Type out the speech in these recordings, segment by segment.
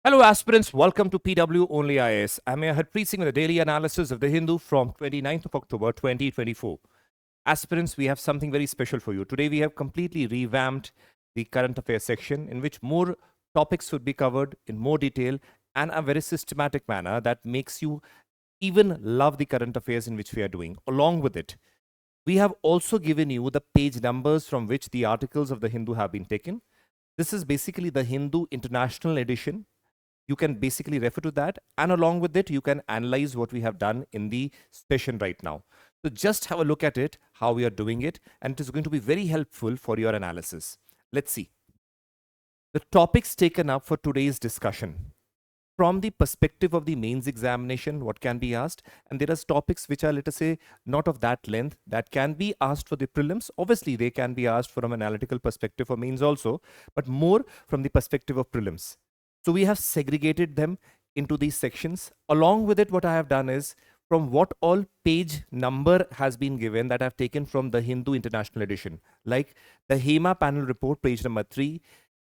Hello aspirants, welcome to PW OnlyIAS. I'm your Harpreet Singh with a daily analysis of the Hindu from 29th of October 2024. Aspirants, we have something very special for you. Today we have completely revamped the current affairs section in which more topics would be covered in more detail and a very systematic manner that makes you even love the current affairs in which we are doing. Along with it, we have also given you the page numbers from which the articles of the Hindu have been taken. This is basically the Hindu International Edition. You can basically refer to that, and along with it you can analyze what we have done in the session right now. So just have a look at it, how we are doing it, and it is going to be very helpful for your analysis. Let's see the topics taken up for today's discussion. From the perspective of the mains examination, what can be asked, and there are topics which are, let us say, not of that length that can be asked for the prelims. Obviously they can be asked from an analytical perspective for mains also, but more from the perspective of prelims. So we have segregated them into these sections. Along with it, what I have done is from what all page number has been given that I have taken from the Hindu International Edition, like the Hema panel report, page number 3,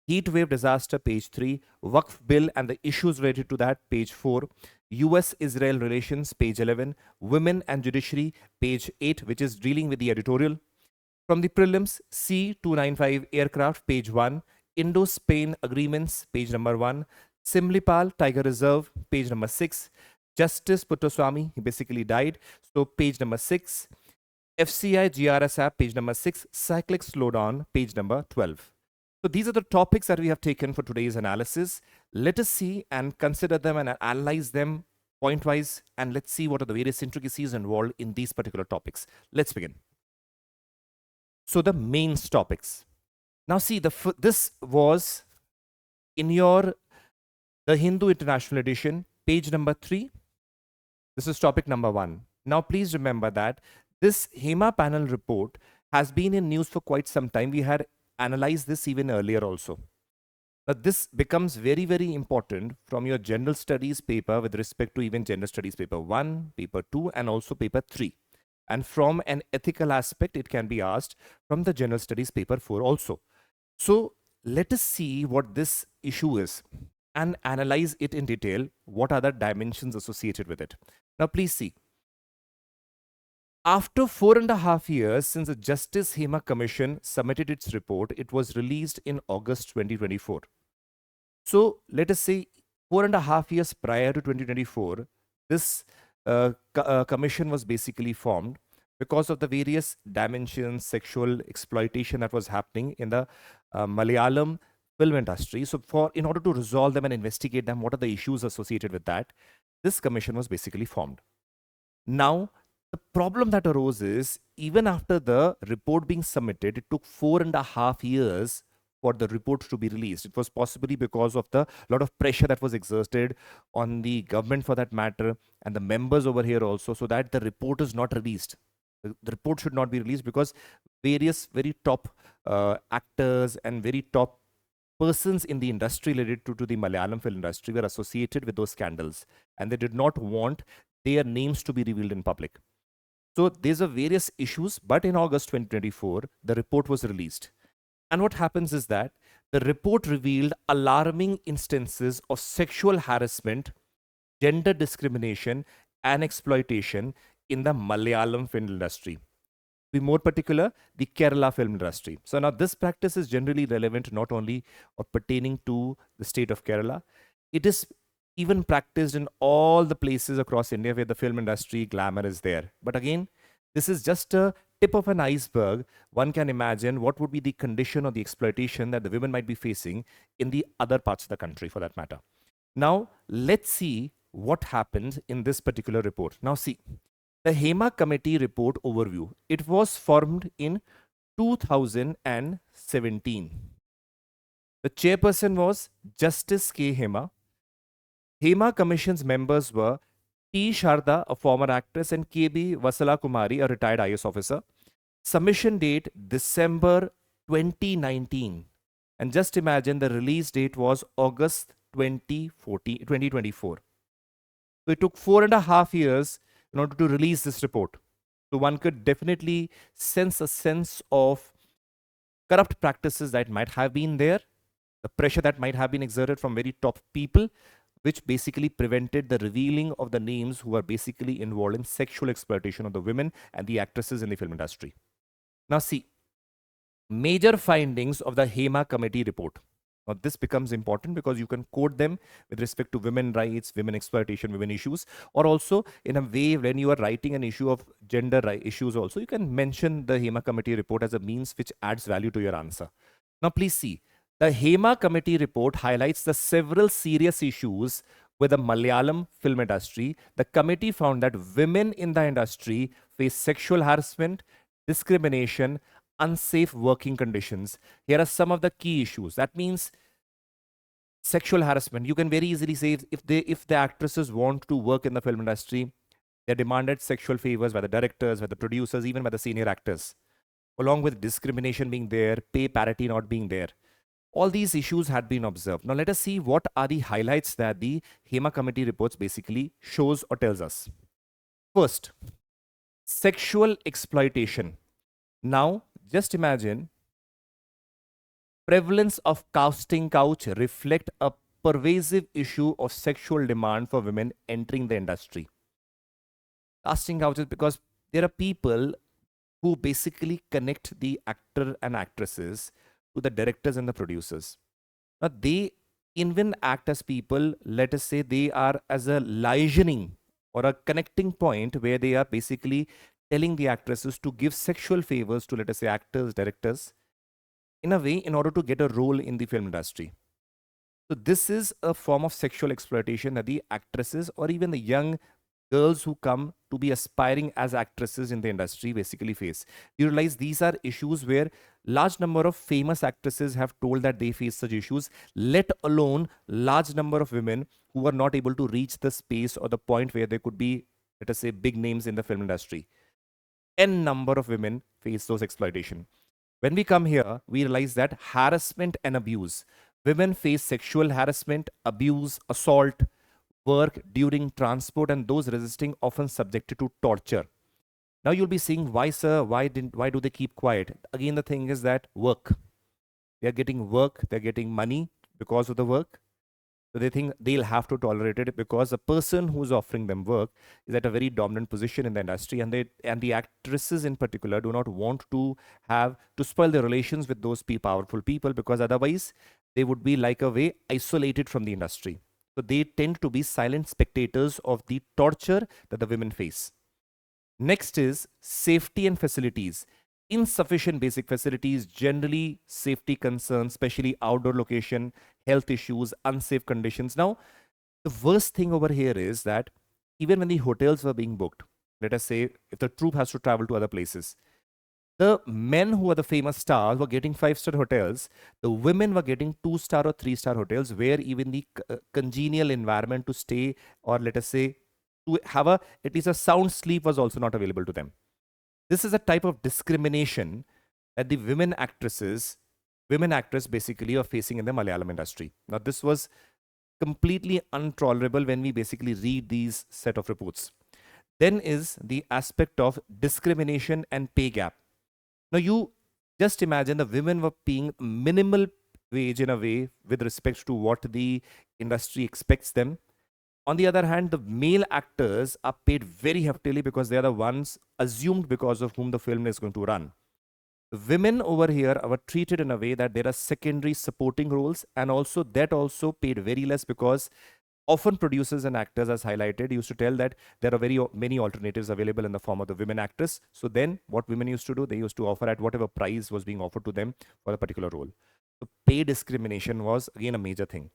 Heatwave disaster, page 3, Waqf bill and the issues related to that, page 4, US-Israel relations, page 11, women and judiciary, page 8, which is dealing with the editorial. From the prelims, C-295 aircraft, page 1, Indo-Spain agreements, page number 1, Similipal Tiger Reserve, page number 6, Justice Puttaswamy, he basically died, so page number 6, FCI Grs App, page number 6, cyclic slowdown, page number 12. So these are the topics that we have taken for today's analysis. Let us see and consider them and analyze them point-wise, and let's see what are the various intricacies involved in these particular topics. Let's begin. So the mains topics. Now see, this was in the Hindu International Edition, page number 3. This is topic number 1. Now please remember that this Hema panel report has been in news for quite some time. We had analyzed this even earlier also. Now this becomes very, very important from your general studies paper with respect to even general studies paper 1, paper 2 and also paper 3. And from an ethical aspect, it can be asked from the general studies paper 4 also. So let us see what this issue is and analyze it in detail. What are the dimensions associated with it? Now please see. After 4.5 years since the Justice Hema Commission submitted its report, it was released in August 2024. So let us say 4.5 years prior to 2024, this commission was basically formed because of the various dimensions, sexual exploitation that was happening in the Malayalam film industry. So in order to resolve them and investigate them, what are the issues associated with that, this commission was basically formed. Now, the problem that arose is, even after the report being submitted, it took 4.5 years for the report to be released. It was possibly because of the lot of pressure that was exerted on the government for that matter and the members over here also, so that the report is not released. The report should not be released because various very top actors and very top persons in the industry related to the Malayalam film industry were associated with those scandals, and they did not want their names to be revealed in public. So these are various issues, but in August 2024, the report was released. And what happens is that the report revealed alarming instances of sexual harassment, gender discrimination, and exploitation in the Malayalam film industry. To be more particular, the Kerala film industry. So now this practice is generally relevant not only or pertaining to the state of Kerala, it is even practiced in all the places across India where the film industry glamour is there. But again, this is just a tip of an iceberg. One can imagine what would be the condition or the exploitation that the women might be facing in the other parts of the country for that matter. Now, let's see what happened in this particular report. Now see, the Hema Committee report overview. It was formed in 2017. The chairperson was Justice K. Hema. Hema Commission's members were T. Sharda, a former actress, and K.B. Vasala Kumari, a retired IS officer. Submission date December 2019. And just imagine the release date was August 2024. So it took 4.5 years in order to release this report. So one could definitely sense a sense of corrupt practices that might have been there. the pressure that might have been exerted from very top people, which basically prevented the revealing of the names who are basically involved in sexual exploitation of the women and the actresses in the film industry. Now see, major findings of the Hema committee report. Now, this becomes important because you can quote them with respect to women rights, women exploitation, women issues, or also in a way when you are writing an issue of gender issues also, you can mention the Hema committee report as a means which adds value to your answer. Now, please see, the Hema committee report highlights the several serious issues with the Malayalam film industry. The committee found that women in the industry face sexual harassment, discrimination, unsafe working conditions. Here are some of the key issues. That means sexual harassment. You can very easily say if the actresses want to work in the film industry, they're demanded sexual favors by the directors, by the producers, even by the senior actors. Along with discrimination being there, pay parity not being there. All these issues had been observed. Now let us see what are the highlights that the Hema committee reports basically shows or tells us. First, sexual exploitation. Now, just imagine prevalence of casting couch reflect a pervasive issue of sexual demand for women entering the industry. Casting couches because there are people who basically connect the actor and actresses to the directors and the producers. Now, they even act as people, let us say they are as a liaising or a connecting point where they are basically telling the actresses to give sexual favors to, let us say, actors, directors, in a way, in order to get a role in the film industry. So this is a form of sexual exploitation that the actresses or even the young girls who come to be aspiring as actresses in the industry basically face. You realize these are issues where large number of famous actresses have told that they face such issues, let alone large number of women who are not able to reach the space or the point where they could be, let us say, big names in the film industry. N number of women face those exploitation. When we come here, we realize that harassment and abuse. Women face sexual harassment, abuse, assault, work during transport, and those resisting often subjected to torture. Now you'll be saying, why, sir? Why do they keep quiet? Again, the thing is that work. They're getting work, they're getting money because of the work. So they think they'll have to tolerate it because the person who's offering them work is at a very dominant position in the industry, and the actresses in particular do not want to have to spoil their relations with those powerful people, because otherwise they would be like a way isolated from the industry. So they tend to be silent spectators of the torture that the women face. Next is safety and facilities. Insufficient basic facilities, generally safety concerns, especially outdoor location, health issues, unsafe conditions. Now, the worst thing over here is that even when the hotels were being booked, let us say if the troupe has to travel to other places, the men who are the famous stars were getting 5-star hotels. The women were getting 2-star or 3-star hotels, where even the congenial environment to stay, or let us say to have at least a sound sleep, was also not available to them. This is a type of discrimination that the women actresses basically are facing in the Malayalam industry. Now, this was completely intolerable when we basically read these set of reports. Then is the aspect of discrimination and pay gap. Now, you just imagine the women were paying minimal wage in a way with respect to what the industry expects them. On the other hand, the male actors are paid very heftily because they are the ones assumed because of whom the film is going to run. The women over here are treated in a way that there are secondary supporting roles, and also that also paid very less, because often producers and actors, as highlighted, used to tell that there are very many alternatives available in the form of the women actress. So then what women used to do, they used to offer at whatever price was being offered to them for a particular role. So pay discrimination was again a major thing.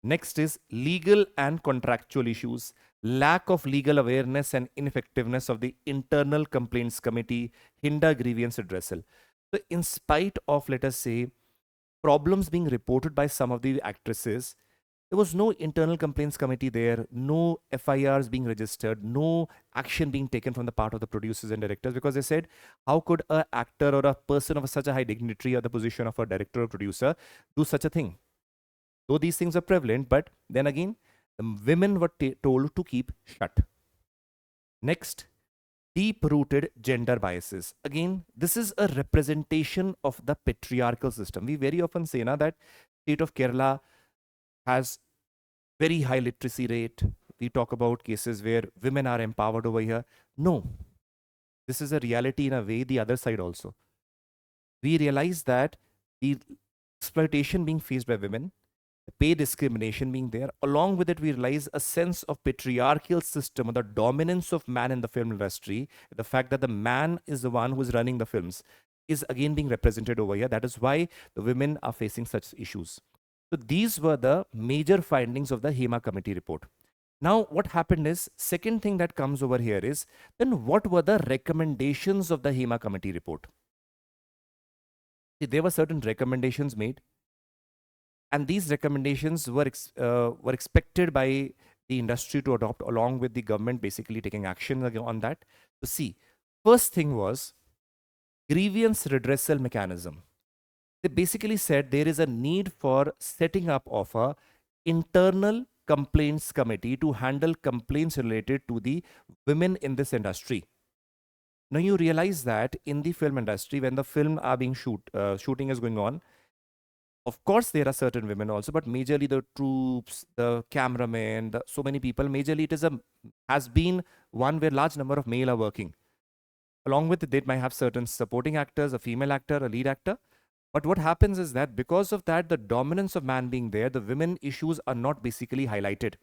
Next is legal and contractual issues, lack of legal awareness and ineffectiveness of the internal complaints committee, hinder grievance redressal. So in spite of, let us say, problems being reported by some of the actresses, there was no internal complaints committee there, no FIRs being registered, no action being taken from the part of the producers and directors, because they said, how could an actor or a person of such a high dignitary or the position of a director or producer do such a thing? Though these things are prevalent, but then again, the women were told to keep shut. Next, deep-rooted gender biases. Again, this is a representation of the patriarchal system. We very often say that state of Kerala has very high literacy rate. We talk about cases where women are empowered over here. No, this is a reality in a way, the other side also. We realize that the exploitation being faced by women, the pay discrimination being there, along with it, we realize a sense of patriarchal system or the dominance of man in the film industry, the fact that the man is the one who is running the films is again being represented over here. That is why the women are facing such issues. So these were the major findings of the Hema committee report. Now, what happened is, second thing that comes over here is, then what were the recommendations of the Hema committee report? See, there were certain recommendations made, and these recommendations were expected by the industry to adopt, along with the government basically taking action on that. So see, first thing was grievance redressal mechanism. They basically said there is a need for setting up of a internal complaints committee to handle complaints related to the women in this industry. Now you realize that in the film industry, when the film are being shooting is going on, of course there are certain women also, but majorly the troops, the cameramen, so many people, majorly it is has been one where large number of male are working. Along with it, they might have certain supporting actors, a female actor, a lead actor. But what happens is that because of that, the dominance of man being there, the women issues are not basically highlighted.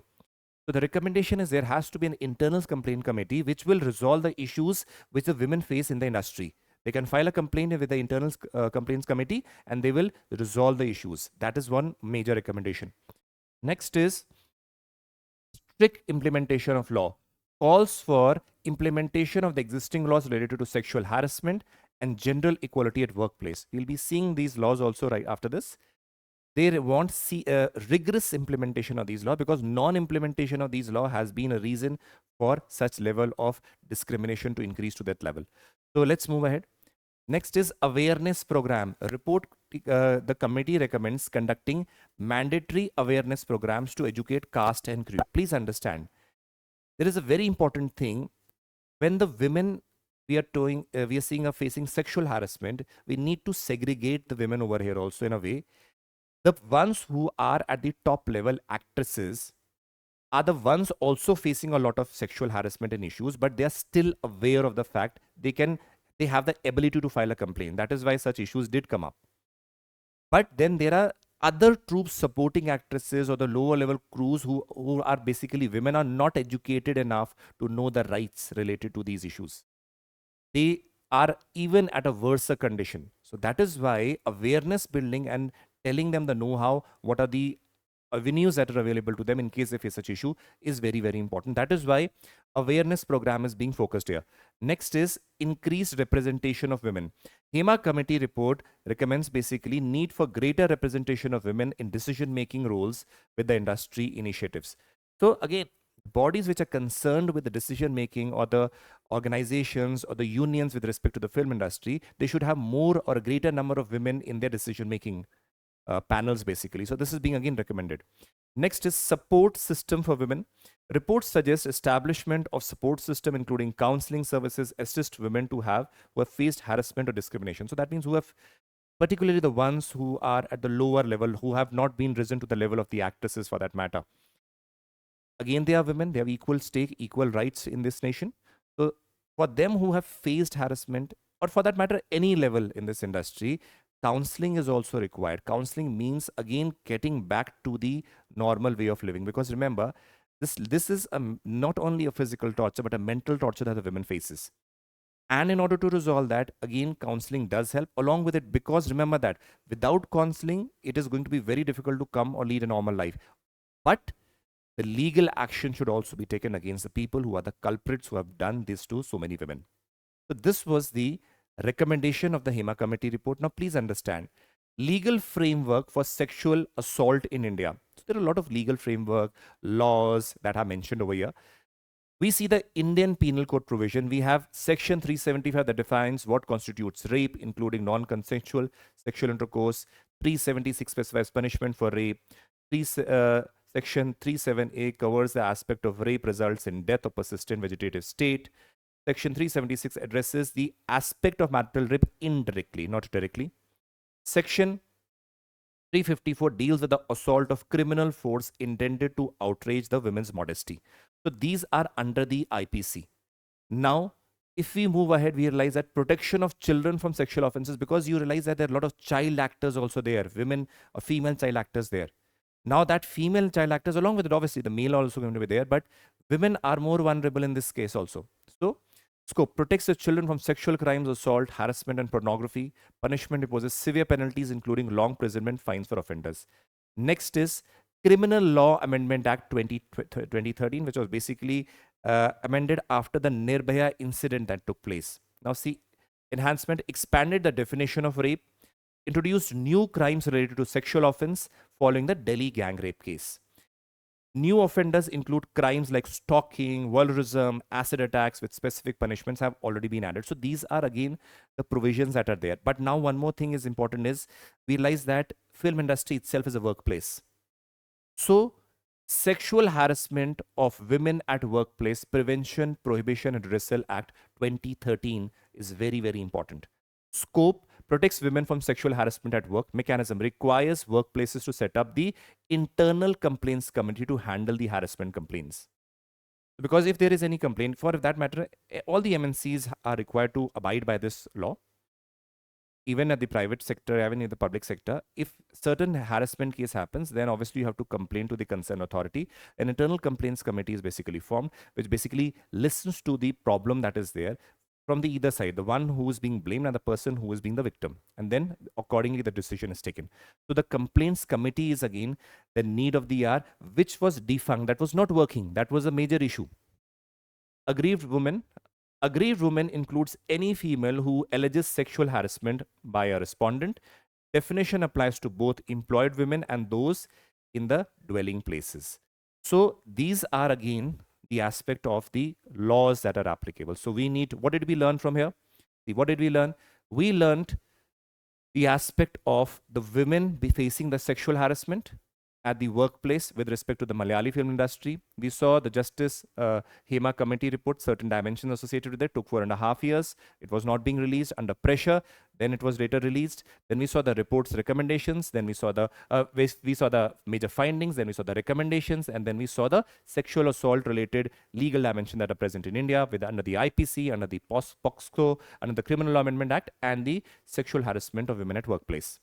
So the recommendation is there has to be an internal complaint committee which will resolve the issues which the women face in the industry. They can file a complaint with the internal complaints committee and they will resolve the issues. That is one major recommendation. Next is strict implementation of law. Calls for implementation of the existing laws related to sexual harassment and general equality at workplace. We'll be seeing these laws also right after this. They want to see a rigorous implementation of these laws, because non-implementation of these laws has been a reason for such level of discrimination to increase to that level. So let's move ahead. Next is awareness program. A report, the committee recommends conducting mandatory awareness programs to educate caste and creed. Please understand, there is a very important thing. When the women we are seeing are facing sexual harassment, we need to segregate the women over here also in a way. The ones who are at the top level actresses are the ones also facing a lot of sexual harassment and issues, but they are still aware of the fact they have the ability to file a complaint. That is why such issues did come up. But then there are other troops supporting actresses or the lower level crews who are basically women, are not educated enough to know the rights related to these issues. They are even at a worse condition. So that is why awareness building and telling them the know-how, what are the avenues that are available to them in case they face such issue, is very, very important. That is why awareness program is being focused here. Next is increased representation of women. Hema committee report recommends basically need for greater representation of women in decision-making roles with the industry initiatives. So again, bodies which are concerned with the decision making, or the organizations or the unions with respect to the film industry, they should have more or a greater number of women in their decision making panels basically. So this is being again recommended. Next is support system for women. Reports suggest establishment of support system including counseling services assist women who have faced harassment or discrimination. So that means who have, particularly the ones who are at the lower level, who have not been risen to the level of the actresses for that matter. Again, they are women, they have equal stake, equal rights in this nation. So for them who have faced harassment, or for that matter any level in this industry, counseling is also required. Counseling means again getting back to the normal way of living, because remember, this is not only a physical torture but a mental torture that the women faces. And in order to resolve that, again counseling does help along with it, because remember that without counseling it is going to be very difficult to come or lead a normal life. But the legal action should also be taken against the people who are the culprits who have done this to so many women. So this was the recommendation of the Hema committee report. Now please understand, legal framework for sexual assault in India. So there are a lot of legal framework, laws that are mentioned over here. We see the Indian Penal Code provision. We have section 375 that defines what constitutes rape, including non-consensual sexual intercourse. 376 specifies punishment for rape. Section 37A covers the aspect of rape results in death or persistent vegetative state. Section 376 addresses the aspect of marital rape indirectly, not directly. Section 354 deals with the assault of criminal force intended to outrage the women's modesty. So these are under the IPC. Now, if we move ahead, we realize that protection of children from sexual offenses, because you realize that there are a lot of child actors also there, women or female child actors there. Now that female child actors, along with it, obviously the male also going to be there, but women are more vulnerable in this case also. So, scope protects the children from sexual crimes, assault, harassment, and pornography. Punishment imposes severe penalties, including long imprisonment, fines for offenders. Next is Criminal Law Amendment Act 2013, which was basically amended after the Nirbhaya incident that took place. Now, see, enhancement expanded the definition of rape, introduced new crimes related to sexual offense following the Delhi gang rape case. New offenders include crimes like stalking, voyeurism, acid attacks with specific punishments have already been added. So these are again the provisions that are there. But now one more thing is important is we realize that film industry itself is a workplace. So Sexual Harassment of Women at Workplace Prevention, Prohibition and Redressal Act 2013 is very, very important. Scope protects women from sexual harassment at work. Mechanism requires workplaces to set up the internal complaints committee to handle the harassment complaints. Because if there is any complaint, for that matter, all the MNCs are required to abide by this law. Even at the private sector, even in the public sector, if certain harassment case happens, then obviously you have to complain to the concerned authority. An internal complaints committee is basically formed, which basically listens to the problem that is there from the either side, the one who is being blamed and the person who is being the victim. And then accordingly, the decision is taken. So the complaints committee is again the need of the hour, which was defunct. That was not working. That was a major issue. Aggrieved women. Aggrieved woman includes any female who alleges sexual harassment by a respondent. Definition applies to both employed women and those in the dwelling places. So these are again the aspect of the laws that are applicable. So we need, what did we learn from here? See, what did we learn? We learned the aspect of the women facing the sexual harassment at the workplace with respect to the Malayali film industry. We saw the Justice Hema committee report, certain dimensions associated with it, took 4.5 years. It was not being released under pressure. Then it was later released. Then we saw the report's recommendations. Then we saw the major findings. Then we saw the recommendations. And then we saw the sexual assault related legal dimension that are present in India under the IPC, under the POXCO, under the Criminal Law Amendment Act, and the sexual harassment of women at workplace.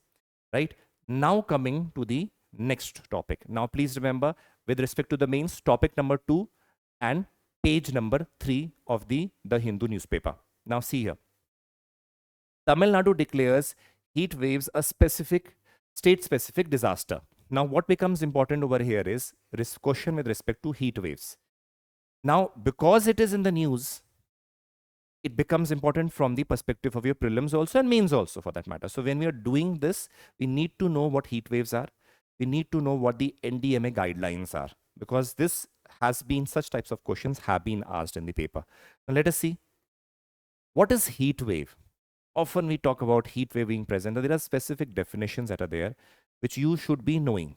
Right? Now coming to the next topic. Now please remember, with respect to the mains, topic number 2 and page number 3 of the Hindu newspaper. Now see here. Tamil Nadu declares heat waves a state-specific disaster. Now what becomes important over here is question with respect to heat waves. Now because it is in the news, it becomes important from the perspective of your prelims also and mains also for that matter. So when we are doing this, we need to know what heat waves are. We need to know what the NDMA guidelines are, because this has been, such types of questions have been asked in the paper. Now let us see. What is heat wave? Often we talk about heat wave being present. There are specific definitions that are there, which you should be knowing,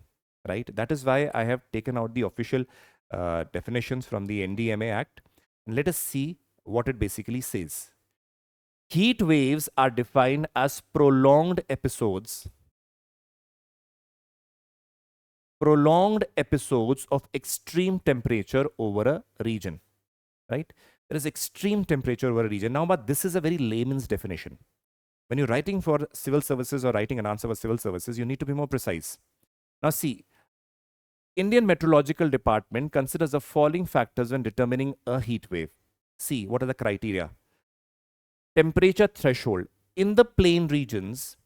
right? That is why I have taken out the official definitions from the NDMA Act. And let us see what it basically says. Heat waves are defined as prolonged episodes of extreme temperature over a region, right? There is extreme temperature over a region. Now, but this is a very layman's definition. When you're writing for civil services or writing an answer for civil services, you need to be more precise. Now see, Indian Meteorological Department considers the following factors when determining a heat wave. See, what are the criteria? Temperature threshold. In the plain regions,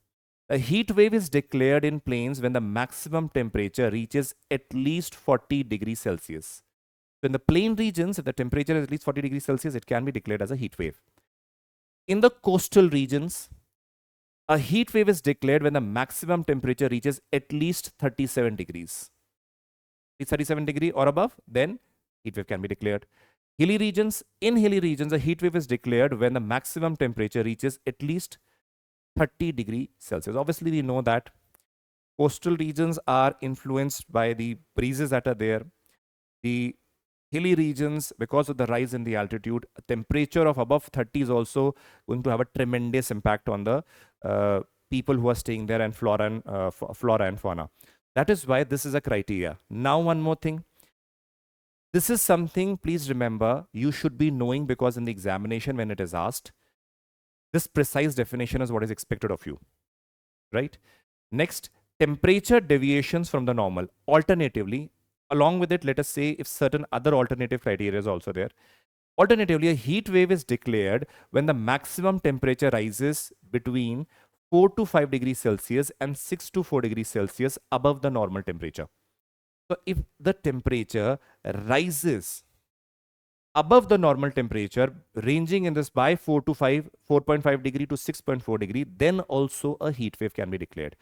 a heat wave is declared in plains when the maximum temperature reaches at least 40 degrees Celsius. So in the plain regions, if the temperature is at least 40 degrees Celsius, it can be declared as a heat wave. In the coastal regions, a heat wave is declared when the maximum temperature reaches at least 37 degrees. It's 37 degree or above, then heat wave can be declared. Hilly regions, in hilly regions, a heat wave is declared when the maximum temperature reaches at least 30 degrees Celsius. Obviously, we know that coastal regions are influenced by the breezes that are there. The hilly regions, because of the rise in the altitude, a temperature of above 30 is also going to have a tremendous impact on the people who are staying there and flora and fauna. That is why this is a criteria. Now, one more thing. This is something, please remember, you should be knowing, because in the examination when it is asked, this precise definition is what is expected of you, right? Next, temperature deviations from the normal. Alternatively, along with it, let us say if certain other alternative criteria is also there. Alternatively, a heat wave is declared when the maximum temperature rises between 4 to 5 degrees Celsius and 6 to 4 degrees Celsius above the normal temperature. So if the temperature rises above the normal temperature, ranging in this by 4.5 degree to 6.4 degree, then also a heat wave can be declared.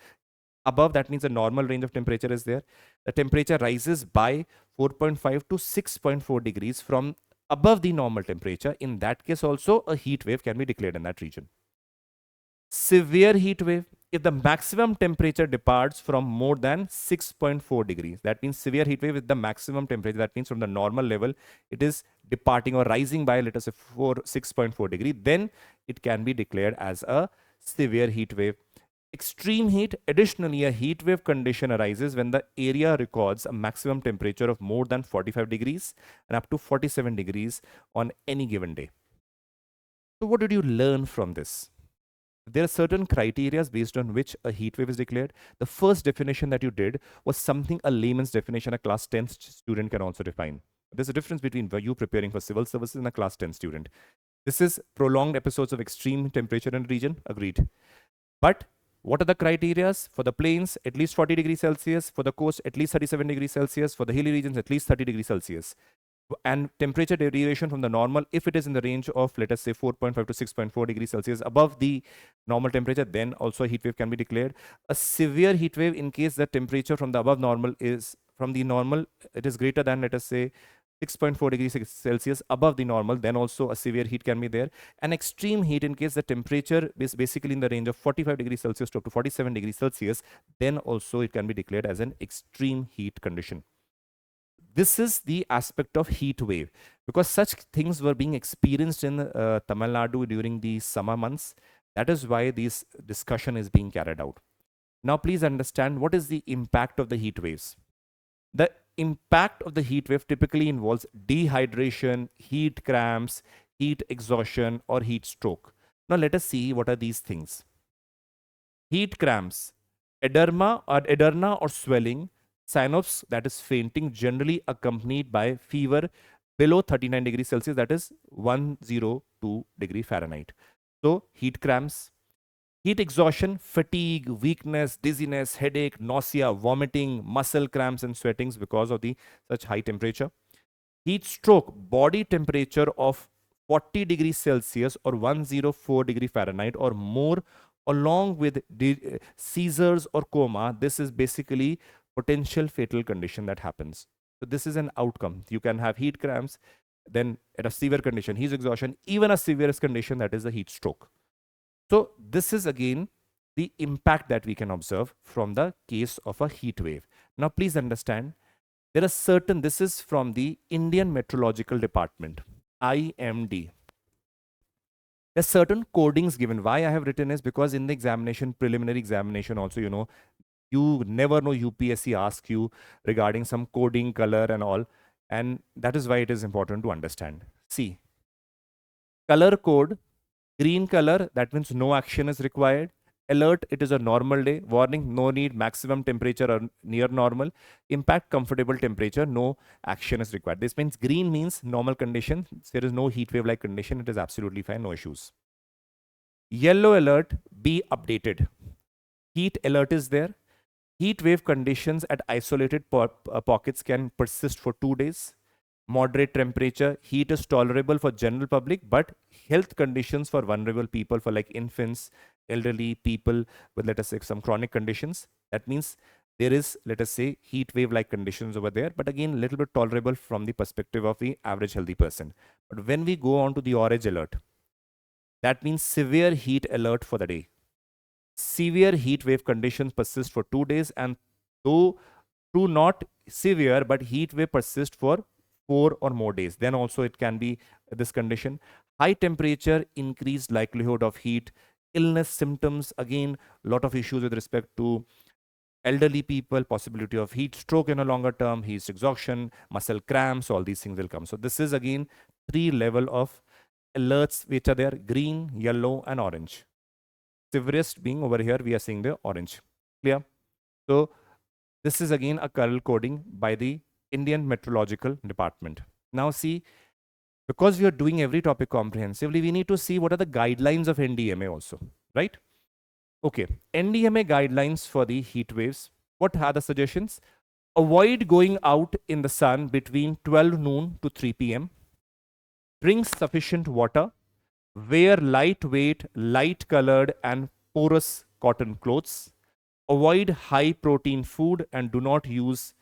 Above, that means a normal range of temperature is there. The temperature rises by 4.5 to 6.4 degrees from above the normal temperature. In that case also, a heat wave can be declared in that region. Severe heat wave, if the maximum temperature departs from more than 6.4 degrees. That means severe heat wave with the maximum temperature. That means from the normal level, it is departing or rising by, let us say, 6.4 degree. Then it can be declared as a severe heat wave. Extreme heat, additionally, a heat wave condition arises when the area records a maximum temperature of more than 45 degrees and up to 47 degrees on any given day. So what did you learn from this? There are certain criteria based on which a heat wave is declared. The first definition that you did was something a layman's definition a class 10 student can also define. There's a difference between you preparing for civil services and a class 10 student. This is prolonged episodes of extreme temperature in a region, agreed. But what are the criteria? For the plains, at least 40 degrees Celsius. For the coast, at least 37 degrees Celsius. For the hilly regions, at least 30 degrees Celsius. And temperature deviation from the normal, if it is in the range of, let us say, 4.5 to 6.4 degrees Celsius above the normal temperature, then also a heat wave can be declared. A severe heat wave, in case the temperature from the above normal is, from the normal, it is greater than, let us say, 6.4 degrees Celsius above the normal, then also a severe heat can be there. And extreme heat, in case the temperature is basically in the range of 45 degrees Celsius to up to 47 degrees Celsius, then also it can be declared as an extreme heat condition. This is the aspect of heat wave, because such things were being experienced in Tamil Nadu during the summer months. That is why this discussion is being carried out. Now, please understand what is the impact of the heat waves. The impact of the heat wave typically involves dehydration, heat cramps, heat exhaustion, or heat stroke. Now, let us see what are these things. Heat cramps, edema or swelling, cyanops, that is fainting, generally accompanied by fever below 39 degrees Celsius, that is 102 degree Fahrenheit. So heat cramps, heat exhaustion, fatigue, weakness, dizziness, headache, nausea, vomiting, muscle cramps and sweatings because of the such high temperature. Heat stroke, body temperature of 40 degrees Celsius or 104 degree Fahrenheit or more, along with seizures or coma. This is basically potential fatal condition that happens. So this is an outcome. You can have heat cramps, then at a severe condition, heat exhaustion, even a severest condition, that is a heat stroke. So this is again the impact that we can observe from the case of a heat wave. Now please understand, there are certain, this is from the Indian Meteorological Department, IMD. There are certain codings given. Why I have written is because in the examination, preliminary examination also, you know, you never know, UPSC asks you regarding some coding, color and all. And that is why it is important to understand. See, color code, green color, that means no action is required. Alert, it is a normal day. Warning, no need, maximum temperature or near normal. Impact, comfortable temperature, no action is required. This means green means normal condition. There is no heat wave like condition. It is absolutely fine, no issues. Yellow alert, be updated. Heat alert is there. Heat wave conditions at isolated pockets can persist for 2 days. Moderate temperature, heat is tolerable for general public, but health conditions for vulnerable people, for like infants, elderly people with, let us say, some chronic conditions. That means there is, let us say, heat wave like conditions over there, but again, a little bit tolerable from the perspective of the average healthy person. But when we go on to the orange alert, that means severe heat alert for the day. Severe heat wave conditions persist for 2 days, and though not severe, but heat wave persist for 4 or more days, then also it can be this condition. High temperature, increased likelihood of heat, illness symptoms, again, a lot of issues with respect to elderly people, possibility of heat stroke in a longer term, heat exhaustion, muscle cramps, all these things will come. So this is again 3 level of alerts which are there: green, yellow and orange. Severest being over here, we are seeing the orange. Clear? So this is again a color coding by the Indian Meteorological Department. Now see, because we are doing every topic comprehensively, we need to see what are the guidelines of NDMA also, right? Okay, NDMA guidelines for the heat waves. What are the suggestions? Avoid going out in the sun between 12 noon to 3 p.m. Drink sufficient water. Wear lightweight, light-colored and porous cotton clothes. Avoid high-protein food and do not use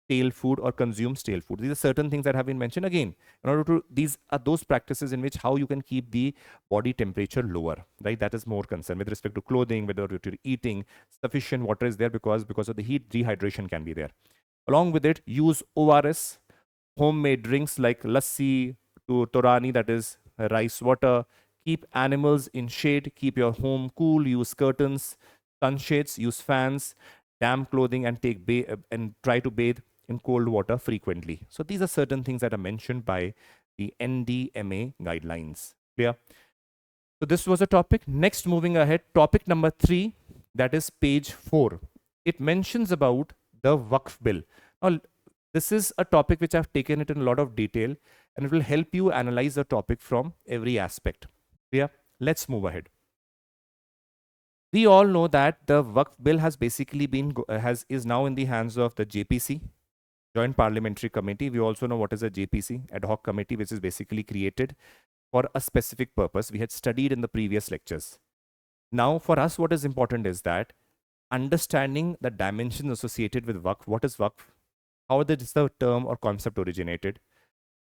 stale food or consume stale food. These are certain things that have been mentioned again. In order to, these are those practices in which how you can keep the body temperature lower, right? That is more concern with respect to clothing, whether you're eating. Sufficient water is there because of the heat, dehydration can be there. Along with it, use ORS, homemade drinks like lassi, to torani, that is rice water. Keep animals in shade, keep your home cool, use curtains, sunshades, use fans, damp clothing, and and try to bathe in cold water frequently. So these are certain things that are mentioned by the NDMA guidelines. Clear? So this was a topic. Next, moving ahead, topic number 3, that is page 4. It mentions about the Waqf bill. Now, this is a topic which I've taken it in a lot of detail, and it will help you analyze the topic from every aspect. Clear? Let's move ahead. We all know that the Waqf bill has basically been is now in the hands of the JPC, Joint Parliamentary Committee. We also know what is a JPC, ad hoc committee, which is basically created for a specific purpose. We had studied in the previous lectures. Now, for us, what is important is that understanding the dimensions associated with Waqf. What is Waqf? How is the term or concept originated?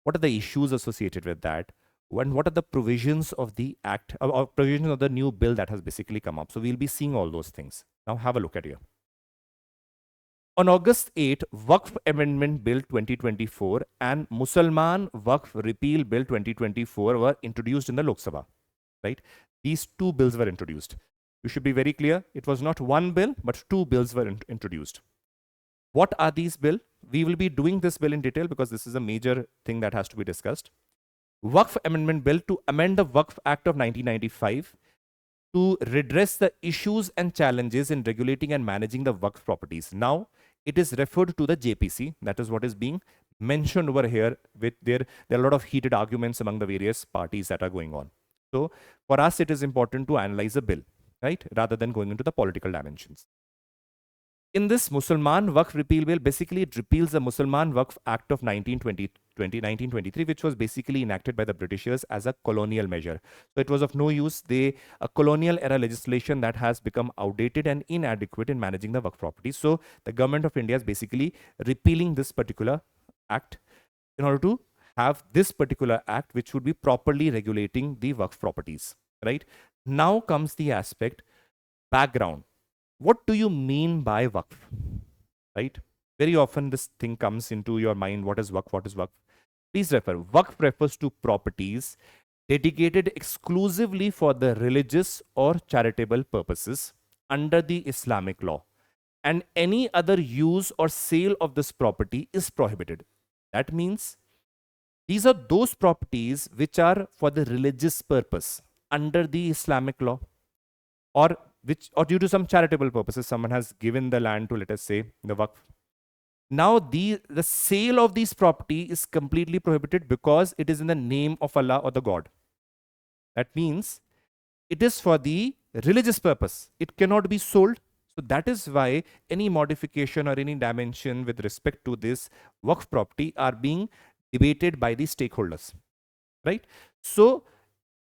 What are the issues associated with that? And what are the provisions of the act or provisions of the new bill that has basically come up? So we'll be seeing all those things. Now have a look at here. On August 8, Waqf Amendment Bill 2024 and Musalman Waqf Repeal Bill 2024 were introduced in the Lok Sabha. Right? These 2 bills were introduced. You should be very clear. It was not 1 bill, but 2 bills were introduced. What are these bills? We will be doing this bill in detail because this is a major thing that has to be discussed. Waqf Amendment Bill to amend the Waqf Act of 1995 to redress the issues and challenges in regulating and managing the Waqf properties. Now, it is referred to the JPC. That is what is being mentioned over here. There are a lot of heated arguments among the various parties that are going on. So, for us, it is important to analyze a bill, right, rather than going into the political dimensions. In this Musalman Waqf Repeal Bill, basically it repeals the Musalman Waqf Act of 1923, which was basically enacted by the Britishers as a colonial measure. So it was of no use. A colonial era legislation that has become outdated and inadequate in managing the Waqf properties. So the government of India is basically repealing this particular act in order to have this particular act which would be properly regulating the Waqf properties. Right? Now comes the aspect background. What do you mean by Waqf? Right? Very often this thing comes into your mind. What is Waqf? What is Waqf? Please refer. Waqf refers to properties dedicated exclusively for the religious or charitable purposes under the Islamic law. And any other use or sale of this property is prohibited. That means these are those properties which are for the religious purpose under the Islamic law, or due to some charitable purposes, someone has given the land to, let us say, the Waqf. Now, the sale of these property is completely prohibited because it is in the name of Allah or the God. That means it is for the religious purpose. It cannot be sold. So that is why any modification or any dimension with respect to this Waqf property are being debated by the stakeholders. Right? So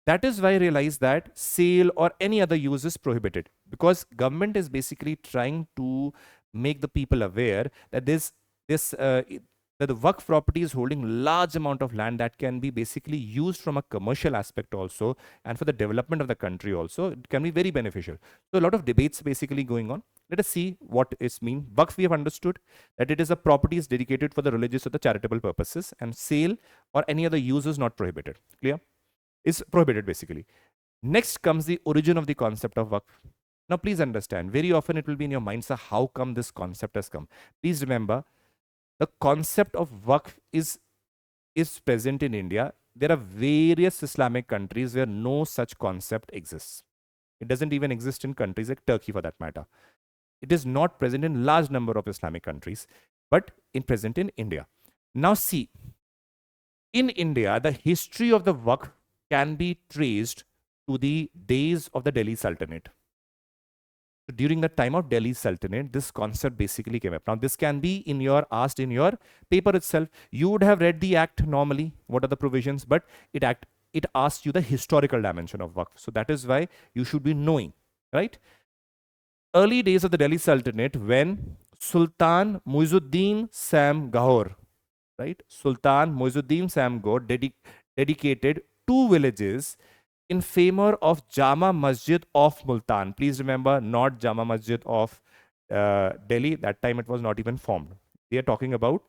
that is why I realize that sale or any other use is prohibited, because government is basically trying to make the people aware that that the Waqf property is holding large amount of land that can be basically used from a commercial aspect also, and for the development of the country also. It can be very beneficial. So a lot of debates basically going on. Let us see what it means. Waqf, we have understood that it is a property is dedicated for the religious or the charitable purposes, and sale or any other use is not prohibited. Clear? Is prohibited basically. Next comes the origin of the concept of Waqf. Now, please understand, very often it will be in your mind, sir, how come this concept has come? Please remember, the concept of Waqf is present in India. There are various Islamic countries where no such concept exists. It doesn't even exist in countries like Turkey, for that matter. It is not present in large number of Islamic countries, but present in India. Now see, in India, the history of the Waqf can be traced to the days of the Delhi Sultanate. During the time of Delhi Sultanate, this concept basically came up. Now, this can be asked in your paper itself. You would have read the act normally, what are the provisions, but it asks you the historical dimension of Waqf. So that is why you should be knowing, right? Early days of the Delhi Sultanate, when Sultan Muizuddin Sam Gahor, right? Sultan Muizuddin Sam Gahor dedicated 2 villages in favor of Jama Masjid of Multan. Please remember, not Jama Masjid of Delhi. That time it was not even formed. We are talking about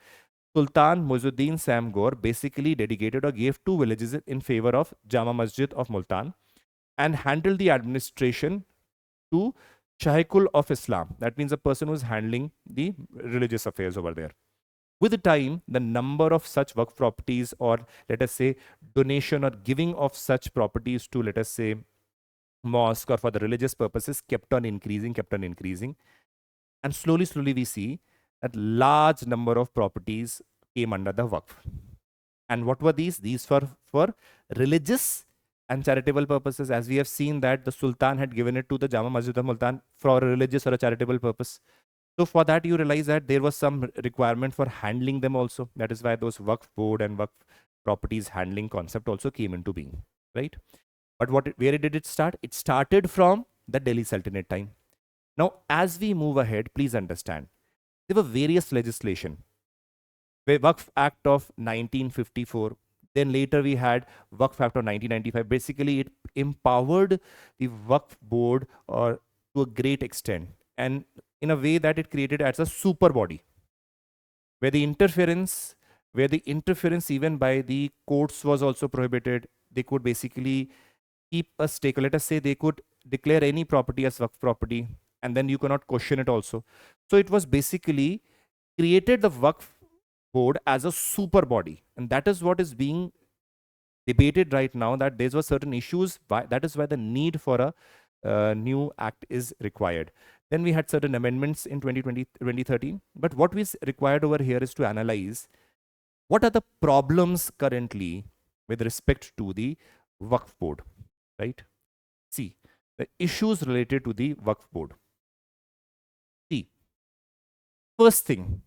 Sultan Muizuddin Sam Gahor basically dedicated or gave 2 villages in favor of Jama Masjid of Multan and handled the administration to Shahikul of Islam. That means a person who is handling the religious affairs over there. With the time, the number of such Waqf properties, or let us say donation or giving of such properties to, let us say, mosque or for the religious purposes, kept on increasing. And slowly we see that large number of properties came under the Waqf. And what were these? These were for religious and charitable purposes. As we have seen that the Sultan had given it to the Jama Masjid of Multan for a religious or a charitable purpose. So for that, you realize that there was some requirement for handling them also. That is why those Waqf board and Waqf properties handling concept also came into being, right? But where did it start? It started from the Delhi Sultanate time. Now, as we move ahead, please understand, there were various legislation. The Waqf Act of 1954. Then later we had Waqf Act of 1995. Basically, it empowered the Waqf board to a great extent, and in a way that it created as a super body, where the interference even by the courts was also prohibited. They could basically keep a stake. Let us say they could declare any property as Waqf property, and then you cannot question it also. So it was basically created the Waqf board as a super body, and that is what is being debated right now, that there were certain issues. That is why the need for a new act is required. Then we had certain amendments in 2013. But what is required over here is to analyze what are the problems currently with respect to the Waqf board, right? See, the issues related to the Waqf board. See, first thing,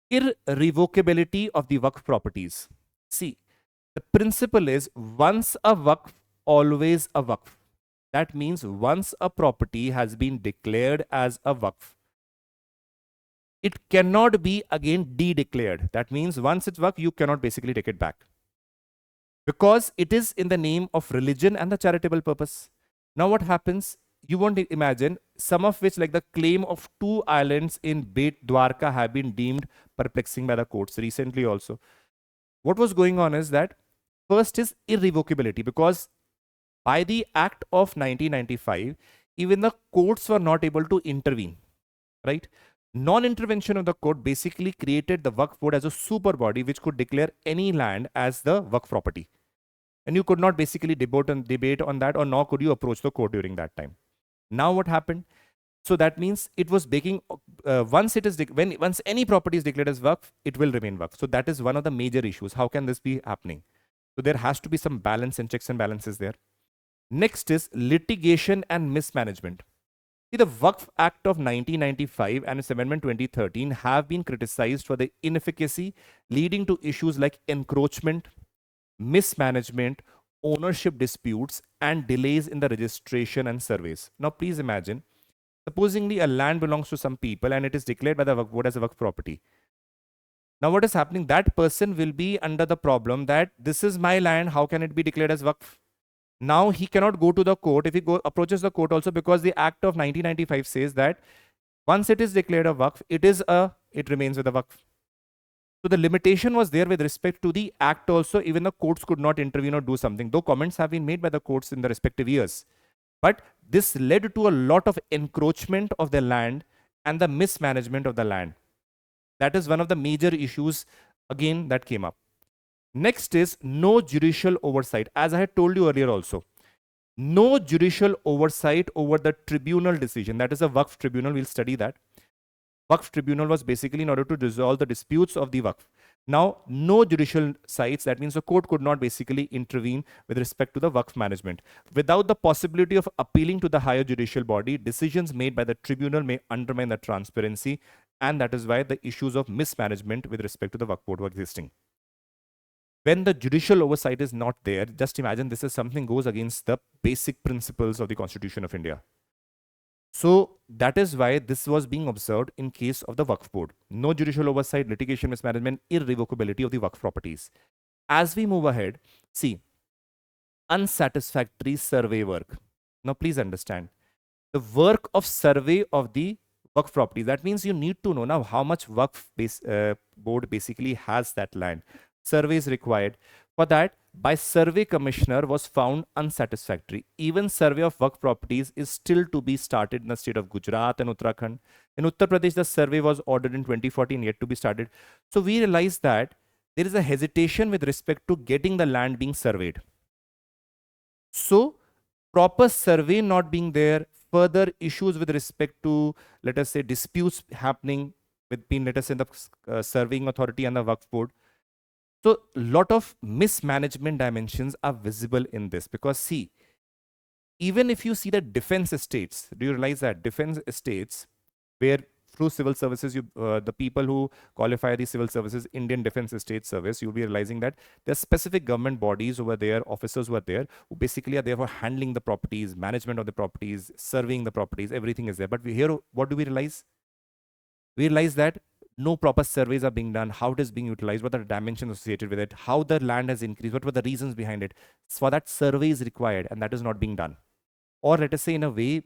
irrevocability of the Waqf properties. See, the principle is once a Waqf, always a Waqf. That means once a property has been declared as a Waqf, it cannot be again de-declared. That means once it's Waqf, you cannot basically take it back, because it is in the name of religion and the charitable purpose. Now what happens? You won't imagine, some of which, like the claim of 2 islands in Bet Dwarka, have been deemed perplexing by the courts recently also. What was going on is that first is irrevocability, because by the Act of 1995, even the courts were not able to intervene, right? Non-intervention of the court basically created the Waqf board as a super body which could declare any land as the Waqf property. And you could not basically debate on that, or nor could you approach the court during that time. Now what happened? So that means it was making, once any property is declared as Waqf, it will remain Waqf. So that is one of the major issues. How can this be happening? So there has to be some balance and checks and balances there. Next is litigation and mismanagement. See, the Waqf Act of 1995 and its amendment 2013 have been criticized for the inefficacy, leading to issues like encroachment, mismanagement, ownership disputes, and delays in the registration and surveys. Now please imagine, supposingly a land belongs to some people and it is declared by the Waqf board as a Waqf property. Now what is happening? That person will be under the problem that this is my land, how can it be declared as Waqf? Now he cannot go to the court if he approaches the court also, because the Act of 1995 says that once it is declared a Waqf, it remains with the Waqf. So the limitation was there with respect to the act also. Even the courts could not intervene or do something, though comments have been made by the courts in the respective years. But this led to a lot of encroachment of the land and the mismanagement of the land. That is one of the major issues again that came up. Next is no judicial oversight. As I had told you earlier also, no judicial oversight over the tribunal decision. That is a Waqf tribunal. We'll study that. Waqf tribunal was basically in order to resolve the disputes of the Waqf. Now, no judicial sites, that means the court could not basically intervene with respect to the Waqf management. Without the possibility of appealing to the higher judicial body, decisions made by the tribunal may undermine the transparency, and that is why the issues of mismanagement with respect to the Waqf board were existing. When the judicial oversight is not there, just imagine this is something goes against the basic principles of the Constitution of India. So that is why this was being observed in case of the Waqf board. No judicial oversight, litigation mismanagement, irrevocability of the Waqf properties. As we move ahead, see, unsatisfactory survey work. Now please understand, the work of survey of the Waqf properties, that means you need to know now how much Waqf board basically has that land. Survey is required. For that, by survey commissioner was found unsatisfactory. Even survey of Waqf properties is still to be started in the state of Gujarat and Uttarakhand. In Uttar Pradesh, the survey was ordered in 2014, yet to be started. So we realize that there is a hesitation with respect to getting the land being surveyed. So proper survey not being there, further issues with respect to, let us say, disputes happening between, let us say, the surveying authority and the Waqf board. So a lot of mismanagement dimensions are visible in this, because see, even if you see the defense estates, do you realize that defense estates, where through civil services, the people who qualify the civil services, Indian Defense Estate Service, you'll be realizing that there are specific government bodies over there, officers who are there, who basically are there for handling the properties, management of the properties, surveying the properties, everything is there. But here, what do we realize? We realize that no proper surveys are being done, how it is being utilized, what are the dimensions associated with it, how the land has increased, what were the reasons behind it. For that, survey is required, and that is not being done. Or let us say, in a way,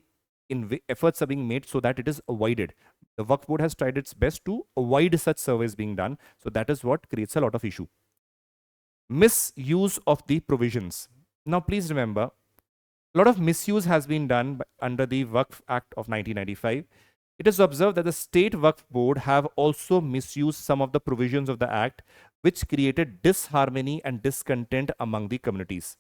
efforts are being made so that it is avoided. The Waqf board has tried its best to avoid such surveys being done. So that is what creates a lot of issue. Misuse of the provisions. Now, please remember, a lot of misuse has been done under the Waqf Act of 1995. It is observed that the State Waqf Board have also misused some of the provisions of the Act, which created disharmony and discontent among the communities.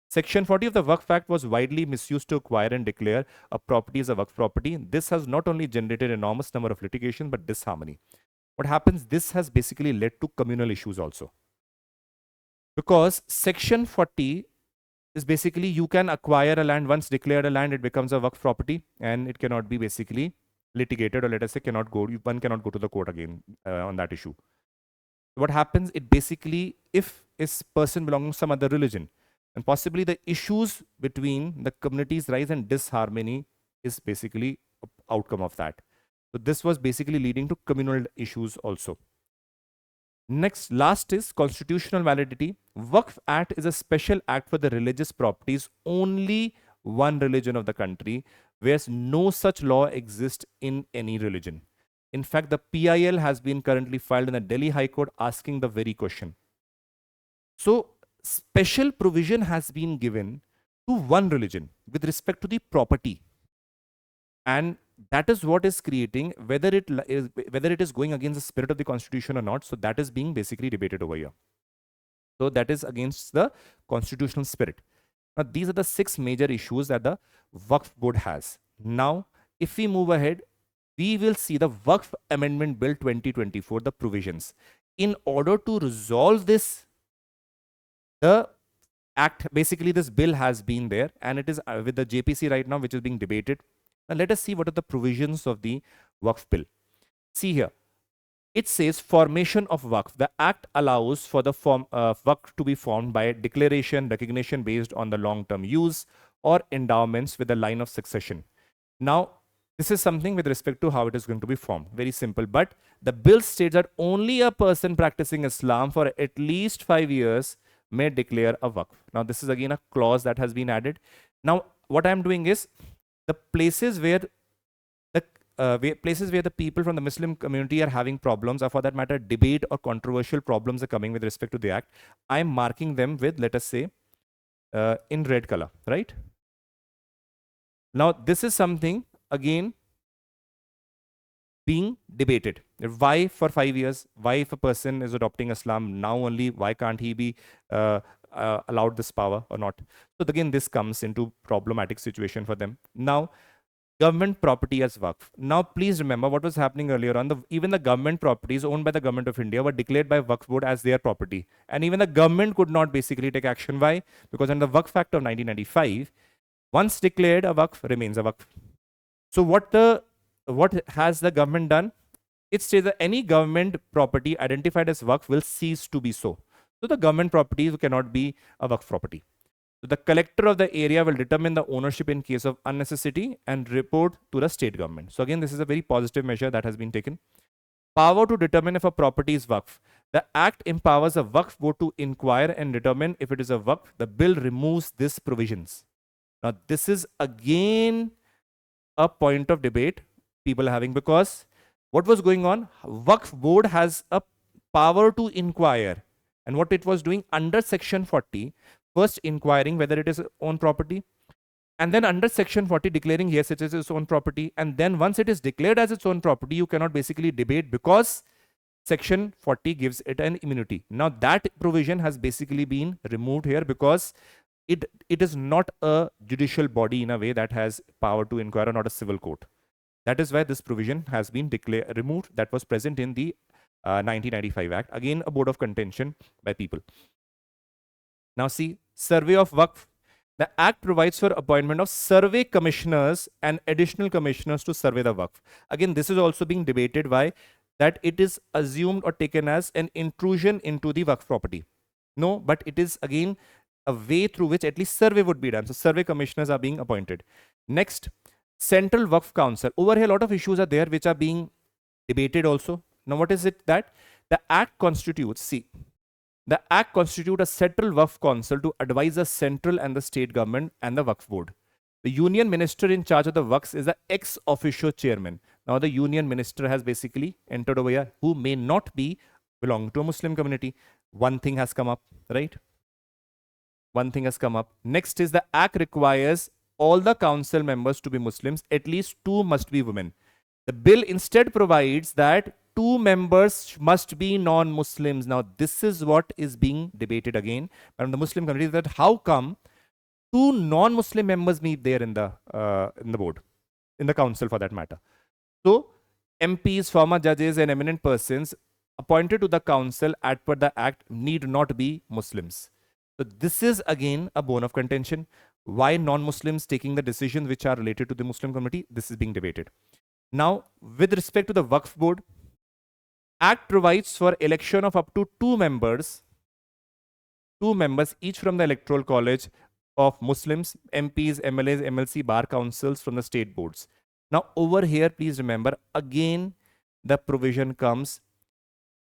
Section 40 of the Waqf Act was widely misused to acquire and declare a property as a Waqf property. This has not only generated an enormous number of litigation, but disharmony. What happens? This has basically led to communal issues also. Because Section 40 is basically, you can acquire a land, once declared a land, it becomes a Waqf property, and it cannot be basically litigated, or let us say one cannot go to the court again on that issue. What happens? It basically, if this person belongs to some other religion, and possibly the issues between the communities rise and disharmony is basically an outcome of that. So this was basically leading to communal issues also. Next, last is constitutional validity. Waqf Act is a special act for the religious properties, only one religion of the country, whereas no such law exists in any religion. In fact, the PIL has been currently filed in the Delhi High Court asking the very question. So special provision has been given to one religion with respect to the property, and that is what is creating, whether it is going against the spirit of the Constitution or not. So that is being basically debated over here. So that is against the constitutional spirit. Now, these are the 6 major issues that the Waqf board has. Now, if we move ahead, we will see the Waqf Amendment Bill 2024, the provisions. In order to resolve this, the act, basically this bill has been there, and it is with the JPC right now, which is being debated. Now, let us see what are the provisions of the Waqf bill. See here. It says formation of Waqf. The act allows for the Waqf to be formed by declaration, recognition based on the long-term use, or endowments with a line of succession. Now, this is something with respect to how it is going to be formed. Very simple. But the bill states that only a person practicing Islam for at least 5 years may declare a Waqf. Now, this is again a clause that has been added. Now, what I am doing is, the places where the places where the people from the Muslim community are having problems, or for that matter, debate or controversial problems are coming with respect to the act, I'm marking them with, let us say, in red color, right? Now, this is something, again, being debated. Why for 5 years? Why if a person is adopting Islam now only, why can't he be allowed this power or not? So again, this comes into problematic situation for them. Now, government property as Waqf. Now, please remember what was happening earlier on. Even the government properties owned by the government of India were declared by Waqf board as their property. And even the government could not basically take action. Why? Because under the Waqf Act of 1995, once declared a Waqf remains a Waqf. So what has the government done? It says that any government property identified as Waqf will cease to be so. So the government properties cannot be a Waqf property. So the collector of the area will determine the ownership in case of unnecessity and report to the state government. So again, this is a very positive measure that has been taken. Power to determine if a property is Waqf. The Act empowers a Waqf board to inquire and determine if it is a Waqf. The bill removes these provisions. Now, this is again a point of debate people are having, because what was going on? Waqf board has a power to inquire, and what it was doing under section 40, first inquiring whether it is own property, and then under section 40 declaring yes, it is its own property. And then once it is declared as its own property, you cannot basically debate, because section 40 gives it an immunity. Now that provision has basically been removed here, because it is not a judicial body in a way that has power to inquire, or not a civil court. That is why this provision has been removed. That was present in the 1995 Act. Again, a board of contention by people. Now see, survey of Waqf. The Act provides for appointment of survey commissioners and additional commissioners to survey the Waqf. Again, this is also being debated. Why? That it is assumed or taken as an intrusion into the Waqf property. No, but it is again a way through which at least survey would be done. So survey commissioners are being appointed. Next, Central Waqf Council. Over here, a lot of issues are there which are being debated also. Now, what is it that the Act constitutes? See, the Act constitutes a Central Waqf Council to advise the central and the state government and the Waqf board. The union minister in charge of the Waqfs is the ex officio chairman. Now, the union minister has basically entered over here, who may not be belonging to a Muslim community. One thing has come up, right? One thing has come up. Next is the Act requires all the council members to be Muslims. At least 2 must be women. The bill instead provides that 2 members must be non-Muslims. Now, this is what is being debated again from the Muslim community, that how come 2 non-Muslim members meet there in the board, in the council for that matter. So, MPs, former judges and eminent persons appointed to the council as per the Act need not be Muslims. So, this is again a bone of contention. Why non-Muslims taking the decisions which are related to the Muslim community? This is being debated. Now, with respect to the Waqf board, Act provides for election of up to 2 members, each from the electoral college of Muslims, MPs, MLAs, MLC, bar councils from the state boards. Now, over here, please remember, again, the provision comes,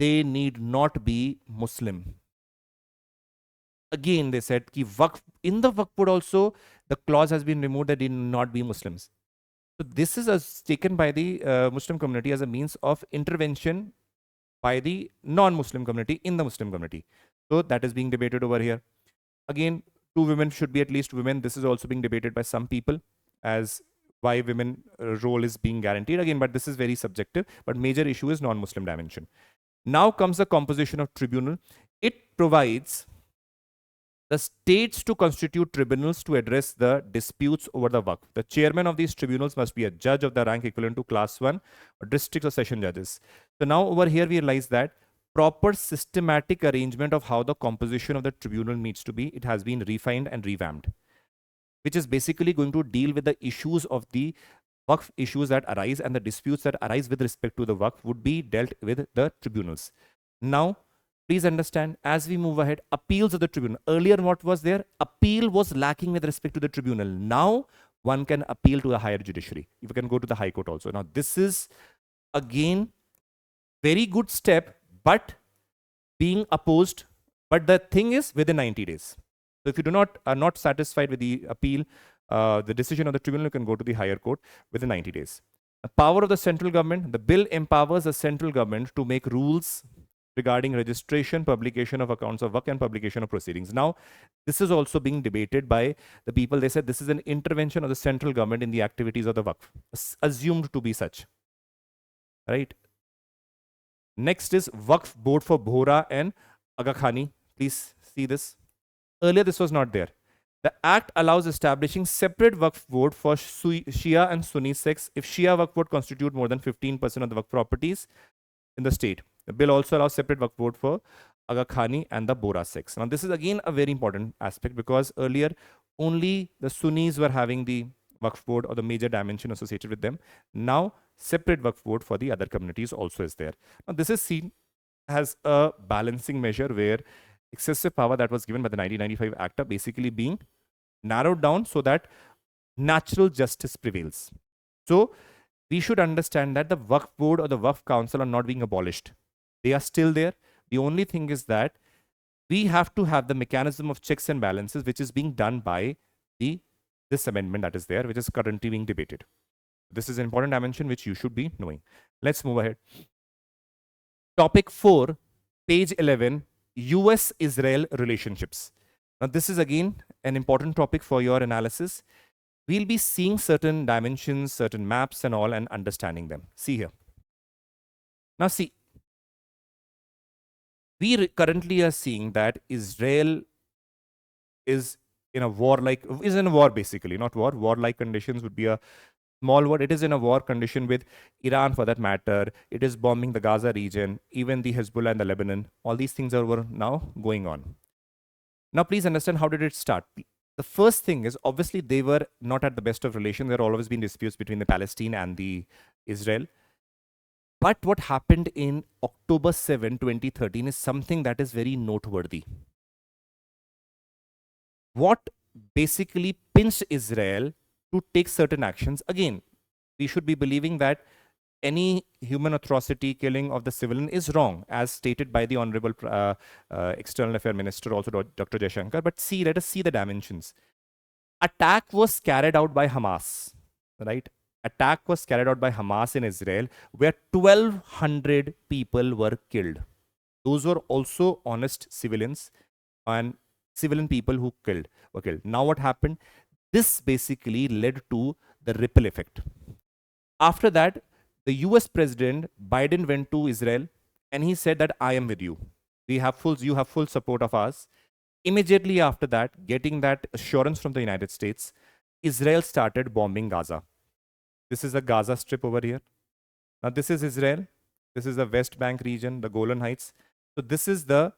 they need not be Muslim. Again, they said ki Waqf, in the Waqf board also, the clause has been removed that they need not be Muslims. So this is taken by the Muslim community as a means of intervention by the non-Muslim community in the Muslim community. So that is being debated over here. Again, 2 women should be at least women. This is also being debated by some people as why women role is being guaranteed. Again, but this is very subjective. But major issue is non-Muslim dimension. Now comes the composition of tribunal. It provides the states to constitute tribunals to address the disputes over the Waqf. The chairman of these tribunals must be a judge of the rank equivalent to class 1 or district or session judges. So now over here we realize that proper systematic arrangement of how the composition of the tribunal needs to be, it has been refined and revamped, which is basically going to deal with the issues of the Waqf issues that arise, and the disputes that arise with respect to the Waqf would be dealt with the tribunals. Now, please understand, as we move ahead, appeals of the tribunal. Earlier, what was there? Appeal was lacking with respect to the tribunal. Now, one can appeal to the higher judiciary. You can go to the High Court also. Now, this is, again, very good step, but being opposed. But the thing is, within 90 days. So, if you are not satisfied with the appeal, the decision of the tribunal, you can go to the higher court within 90 days. The power of the central government. The bill empowers the central government to make rules regarding registration, publication of accounts of Waqf and publication of proceedings. Now, this is also being debated by the people. They said this is an intervention of the central government in the activities of the Waqf, assumed to be such. Right? Next is Waqf Board for Bhora and Aga Khani. Please see this. Earlier, this was not there. The Act allows establishing separate Waqf board for Shia and Sunni sects if Shia Waqf board constitute more than 15% of the Waqf properties in the state. The bill also allows separate Waqf board for Aga Khani and the Bora sects. Now, this is again a very important aspect because earlier only the Sunnis were having the Waqf board or the major dimension associated with them. Now, separate Waqf board for the other communities also is there. Now, this is seen as a balancing measure where excessive power that was given by the 1995 Act are basically being narrowed down so that natural justice prevails. So, we should understand that the Waqf board or the Waqf council are not being abolished. They are still there. The only thing is that we have to have the mechanism of checks and balances, which is being done by this amendment that is there, which is currently being debated. This is an important dimension which you should be knowing. Let's move ahead. Topic 4, page 11, US-Israel relationships. Now, this is again an important topic for your analysis. We'll be seeing certain dimensions, certain maps and all and understanding them. See here. Now, see, we currently are seeing that Israel is in a war basically, not war. Warlike conditions would be a small word. It is in a war condition with Iran for that matter. It is bombing the Gaza region, even the Hezbollah and the Lebanon. All these things are now going on. Now, please understand, how did it start? The first thing is, obviously, they were not at the best of relations. There have always been disputes between the Palestine and the Israel. But what happened in October 7, 2013 is something that is very noteworthy. What basically pinched Israel to take certain actions? Again, we should be believing that any human atrocity, killing of the civilian is wrong, as stated by the Honorable External Affairs Minister, also Dr. Jaishankar. But see, let us see the dimensions. Attack was carried out by Hamas, right? Attack was carried out by Hamas in Israel, where 1,200 people were killed. Those were also honest civilians and civilian people who were killed. Now what happened? This basically led to the ripple effect. After that, the US President Biden went to Israel and he said that I am with you. You have full support of us. Immediately after that, getting that assurance from the United States, Israel started bombing Gaza. This is the Gaza Strip over here. Now, this is Israel. This is the West Bank region, the Golan Heights. So, this is the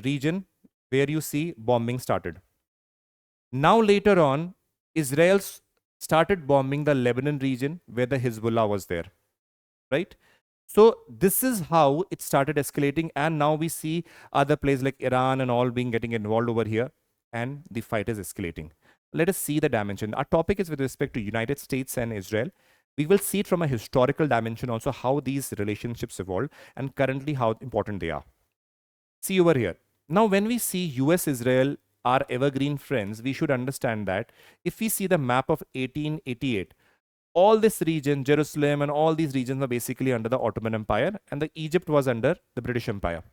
region where you see bombing started. Now, later on, Israel started bombing the Lebanon region where the Hezbollah was there, right? So, this is how it started escalating. And now we see other places like Iran and all getting involved over here. And the fight is escalating. Let us see the dimension. Our topic is with respect to United States and Israel. We will see it from a historical dimension also how these relationships evolved and currently how important they are. See over here. Now, when we see US-Israel are evergreen friends, we should understand that if we see the map of 1888, all this region, Jerusalem and all these regions are basically under the Ottoman Empire and the Egypt was under the British Empire.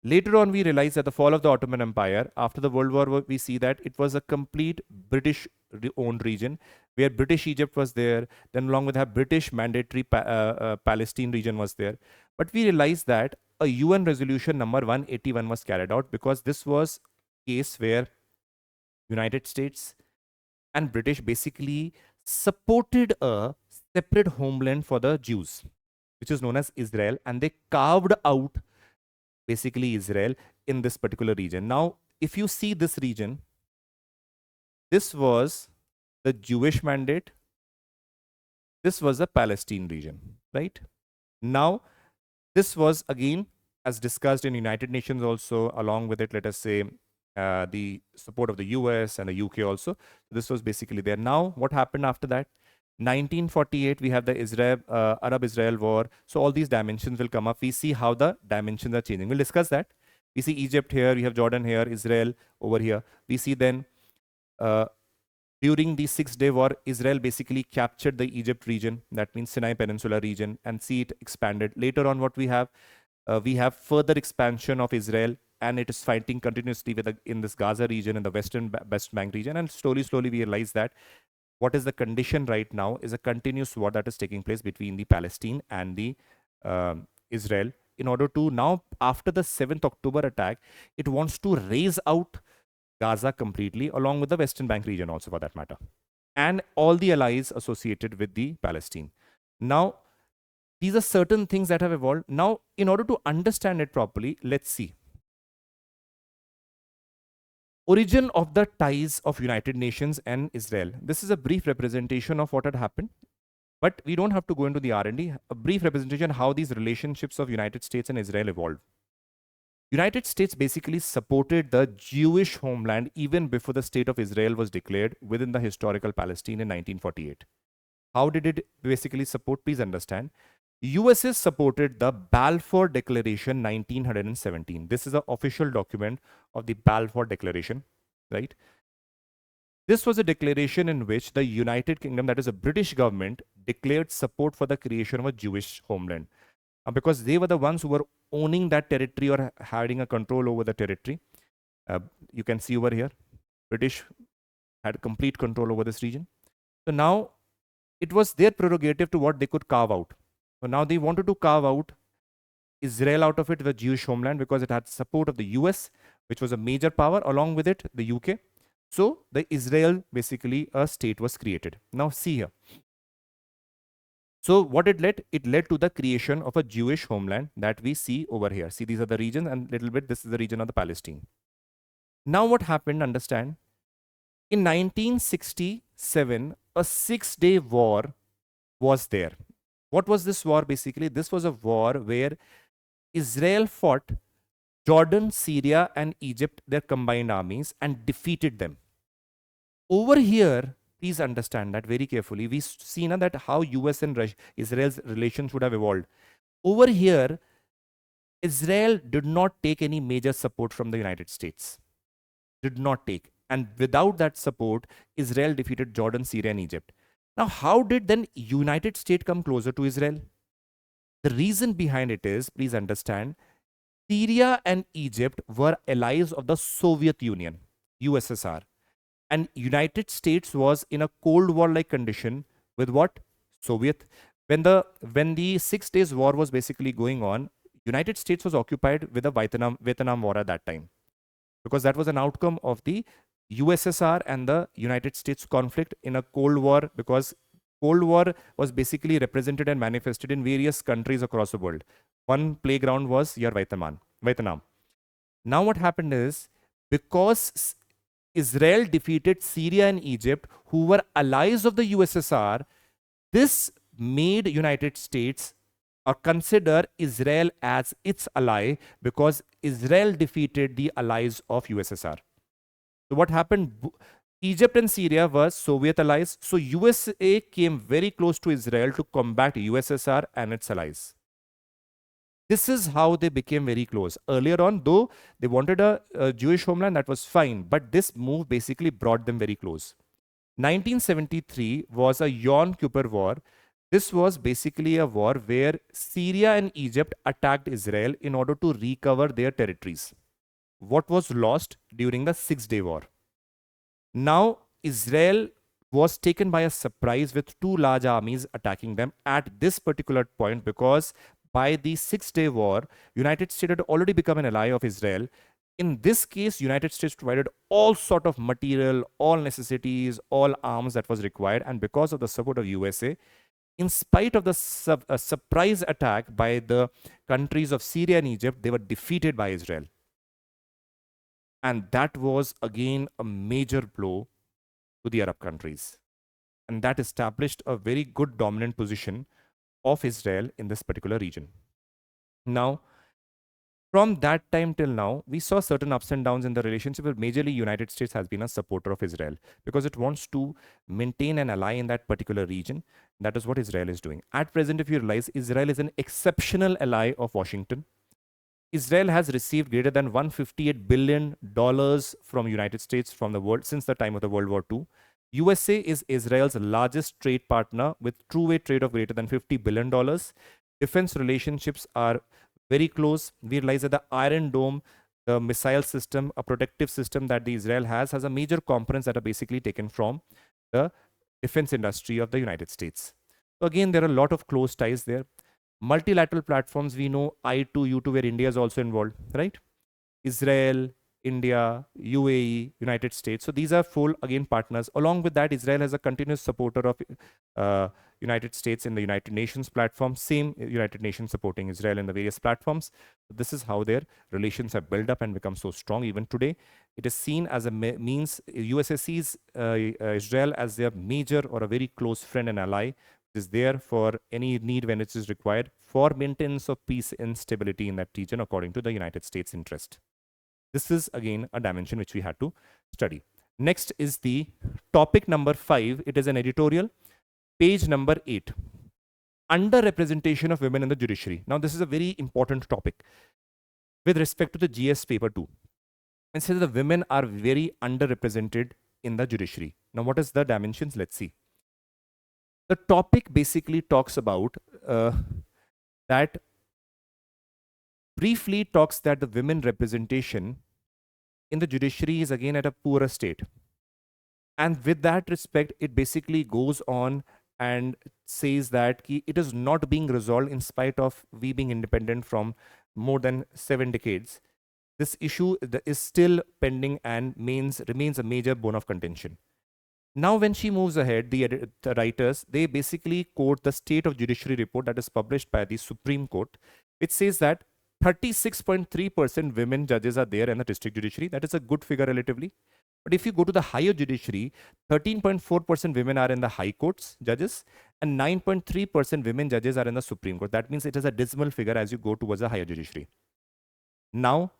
Later on, we realize that the fall of the Ottoman Empire, after the World War, we see that it was a complete British-owned region where British Egypt was there. Then along with that, British mandatory Palestine region was there. But we realized that a UN resolution number 181 was carried out because this was a case where United States and British basically supported a separate homeland for the Jews, which is known as Israel, and they carved out basically Israel in this particular region. Now, if you see this region, this was the Jewish mandate. This was the Palestine region, right? Now, this was again, as discussed in United Nations also, along with it, let us say, the support of the US and the UK also. This was basically there. Now, what happened after that? 1948, we have the Arab-Israel war. So all these dimensions will come up. We see how the dimensions are changing. We'll discuss that. We see Egypt here, we have Jordan here, Israel over here. We see then During the Six-Day War, Israel basically captured the Egypt region, that means Sinai Peninsula region, and see it expanded. Later on, what we have further expansion of Israel, and it is fighting continuously in this Gaza region, in the West Bank region, and slowly, slowly we realize that what is the condition right now is a continuous war that is taking place between the Palestine and the Israel. In order to now, after the 7th October attack, it wants to raise out Gaza completely, along with the Western Bank region also for that matter, and all the allies associated with the Palestine. Now, these are certain things that have evolved. Now, in order to understand it properly, let's see. Origin of the ties of United Nations and Israel. This is a brief representation of what had happened, but we don't have to go into the R&D. A brief representation how these relationships of United States and Israel evolved. United States basically supported the Jewish homeland even before the state of Israel was declared within the historical Palestine in 1948. How did it basically support? Please understand. USA supported the Balfour Declaration 1917. This is an official document of the Balfour Declaration, right? This was a declaration in which the United Kingdom, that is a British government, declared support for the creation of a Jewish homeland. Because they were the ones who were owning that territory or having a control over the territory. You can see over here, British had complete control over this region. So now it was their prerogative to what they could carve out. So now they wanted to carve out Israel out of it, the Jewish homeland, because it had support of the US, which was a major power, along with it, the UK. So the Israel, basically a state was created. Now see here. So what it led? It led to the creation of a Jewish homeland that we see over here. See, these are the regions, and little bit, this is the region of the Palestine. Now what happened, understand, in 1967, a 6-day war was there. What was this war basically? This was a war where Israel fought Jordan, Syria, and Egypt, their combined armies, and defeated them. Over here, please understand that very carefully. We see now that how US and Israel's relations would have evolved. Over here, Israel did not take any major support from the United States. Did not take. And without that support, Israel defeated Jordan, Syria, and Egypt. Now, how did then United States come closer to Israel? The reason behind it is, please understand, Syria and Egypt were allies of the Soviet Union, USSR. And United States was in a Cold War-like condition with what? Soviet. When the 6 Days War was basically going on, United States was occupied with the Vietnam War at that time, because that was an outcome of the USSR and the United States conflict in a Cold War, because Cold War was basically represented and manifested in various countries across the world. One playground was your Vietnam. Now what happened is, because Israel defeated Syria and Egypt, who were allies of the USSR, this made United States consider Israel as its ally, because Israel defeated the allies of USSR. So what happened? Egypt and Syria were Soviet allies. So USA came very close to Israel to combat USSR and its allies. This is how they became very close. Earlier on, though, they wanted a Jewish homeland, that was fine. But this move basically brought them very close. 1973 was a Yom Kippur War. This was basically a war where Syria and Egypt attacked Israel in order to recover their territories. What was lost during the 6-Day War? Now, Israel was taken by a surprise with two large armies attacking them at this particular point, because by the 6-Day War, United States had already become an ally of Israel. In this case, United States provided all sort of material, all necessities, all arms that was required. And because of the support of USA, in spite of the surprise attack by the countries of Syria and Egypt, they were defeated by Israel. And that was again a major blow to the Arab countries. And that established a very good dominant position of Israel in this particular region. Now, from that time till now, we saw certain ups and downs in the relationship, but majorly United States has been a supporter of Israel because it wants to maintain an ally in that particular region. That is what Israel is doing. At present, if you realize, Israel is an exceptional ally of Washington. Israel has received greater than $158 billion from United States from the world since the time of the World War II. USA is Israel's largest trade partner with two-way trade of greater than $50 billion. Defense relationships are very close. We realize that the Iron Dome, the missile system, a protective system that the Israel has a major components that are basically taken from the defense industry of the United States. So again, there are a lot of close ties there. Multilateral platforms, we know I2, U2, where India is also involved, right? Israel, India, UAE, United States. So these are four, again, partners. Along with that, Israel has a continuous supporter of United States in the United Nations platform. Same United Nations supporting Israel in the various platforms. This is how their relations have built up and become so strong even today. It is seen as a means, USA sees Israel as their major or a very close friend and ally, is there for any need when it is required for maintenance of peace and stability in that region according to the United States interest. This is again a dimension which we had to study. Next is the topic number 5. It is an editorial, page number 8. Underrepresentation of women in the judiciary. Now, this is a very important topic with respect to the GS paper 2. And says the women are very underrepresented in the judiciary. Now, what is the dimensions? Let's see. The topic basically talks about that briefly talks that the women representation in the judiciary is again at a poorer state. And with that respect, it basically goes on and says that it is not being resolved in spite of we being independent from more than 7 decades. This issue is still pending and remains a major bone of contention. Now, when she moves ahead, the writers, they basically quote the State of Judiciary report that is published by the Supreme Court, which says that 36.3% women judges are there in the district judiciary. That is a good figure relatively. But if you go to the higher judiciary, 13.4% women are in the high courts judges and 9.3% women judges are in the Supreme Court. That means it is a dismal figure as you go towards the higher judiciary. Now,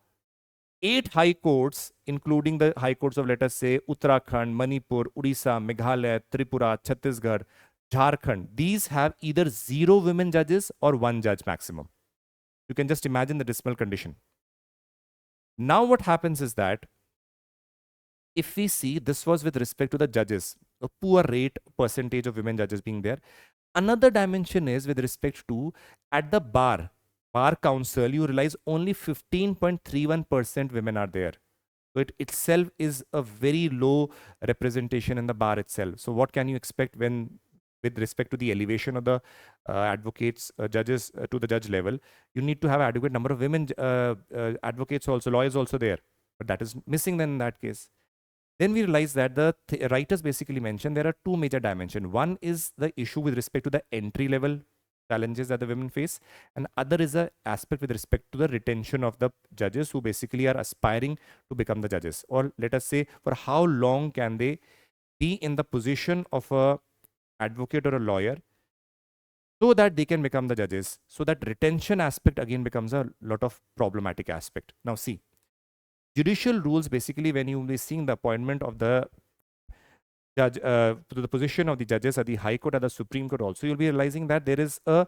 8 high courts, including the high courts of, let us say, Uttarakhand, Manipur, Odisha, Meghalaya, Tripura, Chhattisgarh, Jharkhand, these have either 0 women judges or 1 judge maximum. You can just imagine the dismal condition. Now what happens is that if we see, this was with respect to the judges, a poor rate percentage of women judges being there. Another dimension is with respect to at the bar council, you realize only 15.31% women are there. So it itself is a very low representation in the bar itself. So what can you expect when with respect to the elevation of the advocates, judges to the judge level? You need to have adequate number of women advocates also, lawyers also there. But that is missing then in that case. Then we realize that the writers basically mentioned there are 2 major dimensions. One is the issue with respect to the entry level challenges that the women face, and other is an aspect with respect to the retention of the judges who basically are aspiring to become the judges, or let us say for how long can they be in the position of a advocate or a lawyer so that they can become the judges. So that retention aspect again becomes a lot of problematic aspect. Now see, judicial rules basically when you will be seeing the appointment of the judge to the position of the judges at the High Court, at the Supreme Court also, you'll be realizing that there is a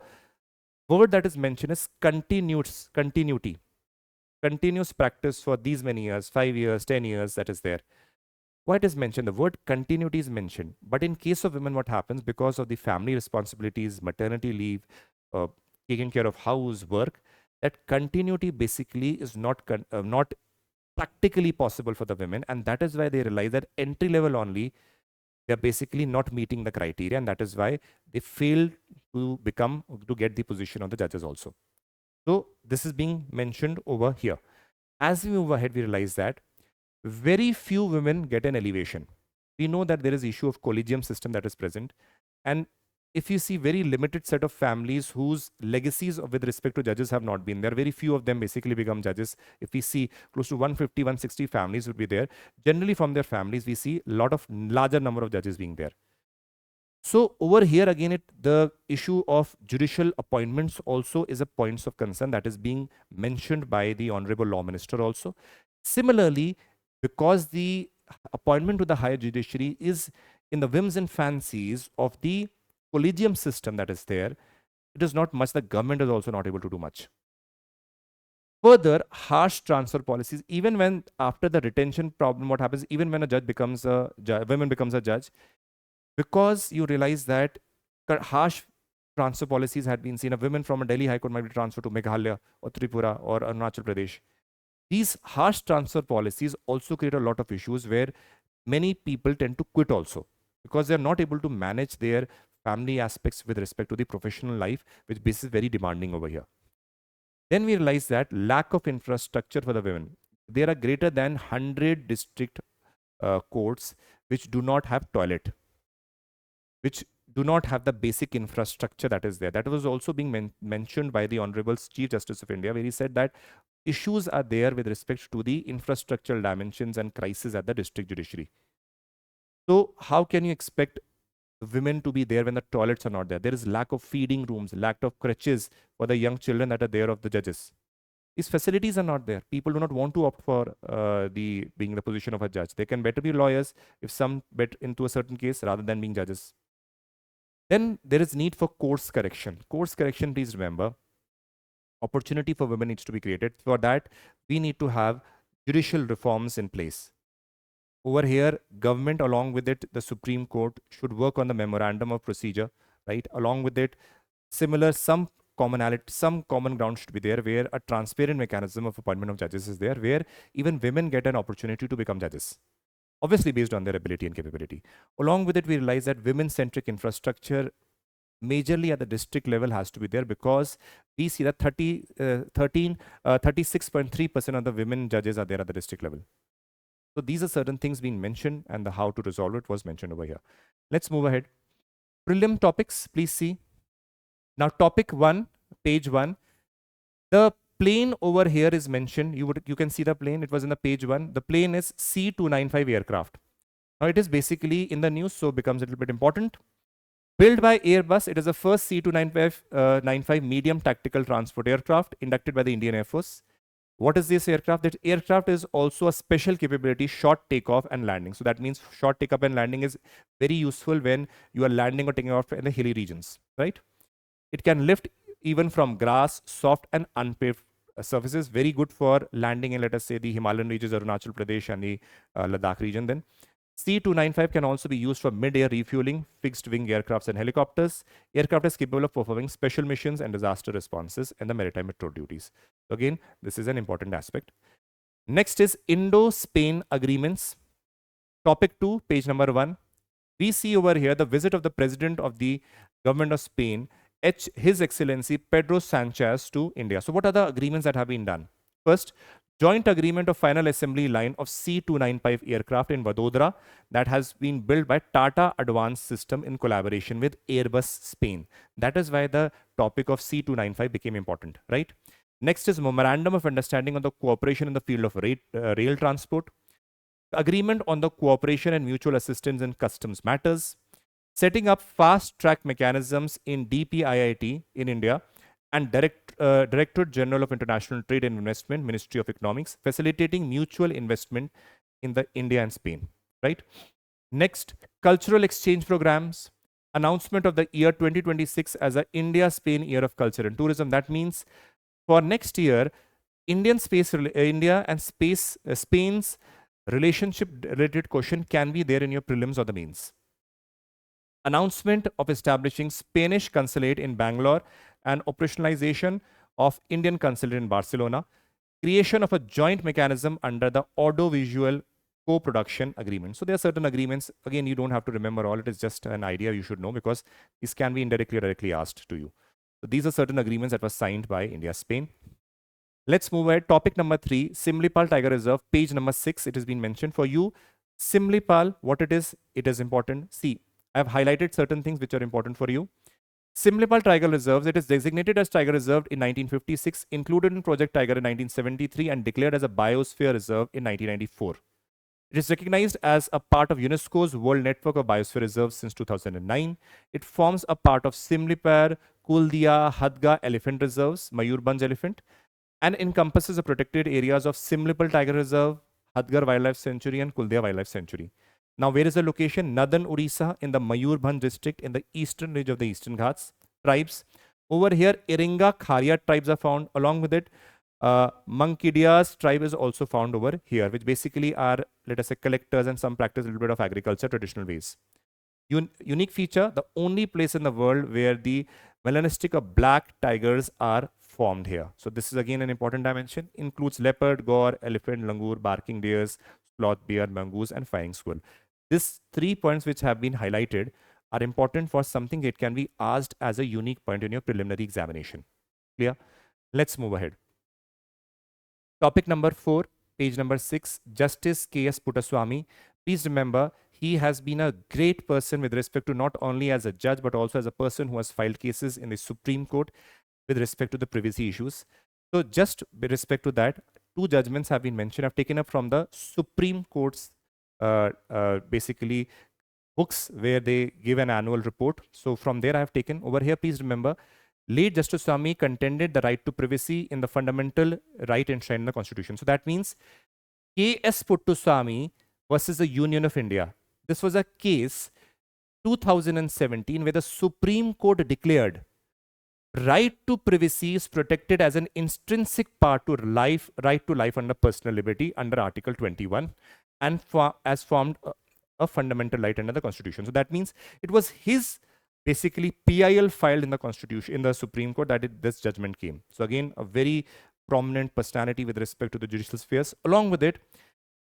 word that is mentioned as continuity, continuous practice for these many years, 5 years, 10 years, that is there. Why it is mentioned? The word continuity is mentioned. But in case of women, what happens because of the family responsibilities, maternity leave, taking care of house, work, that continuity basically is not practically possible for the women. And that is why they realize that entry level only, they're basically not meeting the criteria, and that is why they fail to get the position of the judges also. So this is being mentioned over here. As we move ahead, we realize that very few women get an elevation. We know that there is issue of collegium system that is present, and if you see very limited set of families whose legacies with respect to judges have not been there, very few of them basically become judges. If we see close to 150, 160 families would be there. Generally from their families, we see a lot of larger number of judges being there. So over here again, the issue of judicial appointments also is a point of concern that is being mentioned by the Honorable Law Minister also. Similarly, because the appointment to the higher judiciary is in the whims and fancies of the collegium system that is there, it is not much. The government is also not able to do much. Further, harsh transfer policies, even when after the retention problem, what happens, even when a judge becomes a judge, women becomes a judge, because you realize that harsh transfer policies had been seen, a women from a Delhi High Court might be transferred to Meghalaya or Tripura or Arunachal Pradesh. These harsh transfer policies also create a lot of issues where many people tend to quit also because they're not able to manage their family aspects with respect to the professional life, which is very demanding over here. Then we realize that lack of infrastructure for the women. There are greater than 100 district courts which do not have toilet, which do not have the basic infrastructure that is there. That was also being mentioned by the Honorable Chief Justice of India, where he said that issues are there with respect to the infrastructural dimensions and crisis at the district judiciary. So how can you expect women to be there when the toilets are not there? There is lack of feeding rooms, lack of crutches for the young children that are there of the judges. These facilities are not there. People do not want to opt for being the position of a judge. They can better be lawyers if some bet into a certain case rather than being judges. Then there is need for course correction. Course correction, please remember, opportunity for women needs to be created. For that, we need to have judicial reforms in place. Over here, government along with it, the Supreme Court should work on the memorandum of procedure, right? Along with it, similar, some commonality, some common ground should be there where a transparent mechanism of appointment of judges is there, where even women get an opportunity to become judges, obviously based on their ability and capability. Along with it, we realize that women-centric infrastructure majorly at the district level has to be there, because we see that 36.3% of the women judges are there at the district level. So these are certain things being mentioned, and the how to resolve it was mentioned over here. Let's move ahead. Prelim topics, please see. Now topic 1, page 1. The plane over here is mentioned. You can see the plane. It was in the page 1. The plane is C295 aircraft. Now it is basically in the news, so becomes a little bit important. Built by Airbus, it is the first C295 medium tactical transport aircraft inducted by the Indian Air Force. What is this aircraft? That aircraft is also a special capability, short takeoff and landing. So that means short takeoff and landing is very useful when you are landing or taking off in the hilly regions, right? It can lift even from grass, soft and unpaved surfaces. Very good for landing in, let us say, the Himalayan regions, Arunachal Pradesh and the Ladakh region. Then C295 can also be used for mid-air refueling, fixed-wing aircrafts and helicopters. Aircraft is capable of performing special missions and disaster responses and the maritime patrol duties. So again, this is an important aspect. Next is Indo-Spain agreements. Topic 2, page number 1. We see over here the visit of the President of the Government of Spain, His Excellency Pedro Sanchez, to India. So what are the agreements that have been done? First, joint agreement of final assembly line of C295 aircraft in Vadodara that has been built by Tata Advanced System in collaboration with Airbus Spain. That is why the topic of C295 became important, right? Next is memorandum of understanding on the cooperation in the field of rail transport. Agreement on the cooperation and mutual assistance in customs matters. Setting up fast track mechanisms in DPIIT in India and Directorate General of International Trade and Investment, Ministry of Economics, facilitating mutual investment in the India and Spain, right? Next, cultural exchange programs, announcement of the year 2026 as a India-Spain Year of Culture and Tourism. That means for next year, India and Spain's relationship related question can be there in your prelims or the mains. Announcement of establishing Spanish consulate in Bangalore and operationalization of Indian consulate in Barcelona. Creation of a joint mechanism under the audiovisual co-production agreement. So there are certain agreements. Again, you don't have to remember all. It is just an idea you should know, because this can be indirectly or directly asked to you. So these are certain agreements that were signed by India, Spain. Let's move ahead. Topic number 3, Similipal Tiger Reserve, page number 6. It has been mentioned for you. Similipal, what it is important. See, I have highlighted certain things which are important for you. Similipal Tiger Reserves, it is designated as Tiger Reserve in 1956, included in Project Tiger in 1973, and declared as a Biosphere Reserve in 1994. It is recognized as a part of UNESCO's World Network of Biosphere Reserves since 2009. It forms a part of Similipal, Kuldia, Hadga Elephant Reserves, Mayurbhanj Elephant, and encompasses the protected areas of Similipal Tiger Reserve, Hadgar Wildlife Sanctuary, and Kuldia Wildlife Sanctuary. Now, where is the location? Northern Odisha in the Mayurbhanj district in the eastern ridge of the Eastern Ghats. Tribes. Over here, Iringa, Kharia tribes are found. Along with it, Mankidias tribe is also found over here, which basically are, let us say, collectors and some practice a little bit of agriculture traditional ways. Unique feature, the only place in the world where the melanistic or black tigers are formed here. So this is again an important dimension. Includes leopard, gaur, elephant, langur, barking deers, sloth, bear, mongoose, and flying squirrel. These 3 points which have been highlighted are important for something it can be asked as a unique point in your preliminary examination. Clear? Let's move ahead. Topic number 4, page number 6, Justice K.S. Puttaswamy. Please remember, he has been a great person with respect to not only as a judge, but also as a person who has filed cases in the Supreme Court with respect to the privacy issues. So just with respect to that, 2 judgments have been mentioned. I've taken up from the Supreme Court's basically books where they give an annual report. So from there I have taken. Over here, please remember, late Justice Swamy contended the right to privacy in the fundamental right enshrined in the Constitution. So that means K.S. Puttaswamy versus the Union of India. This was a case 2017 where the Supreme Court declared right to privacy is protected as an intrinsic part to life, right to life under personal liberty under Article 21 and as formed a fundamental right under the Constitution. So that means it was his basically PIL filed in the Constitution, in the Supreme Court, that this judgment came. So again, a very prominent personality with respect to the judicial spheres. Along with it,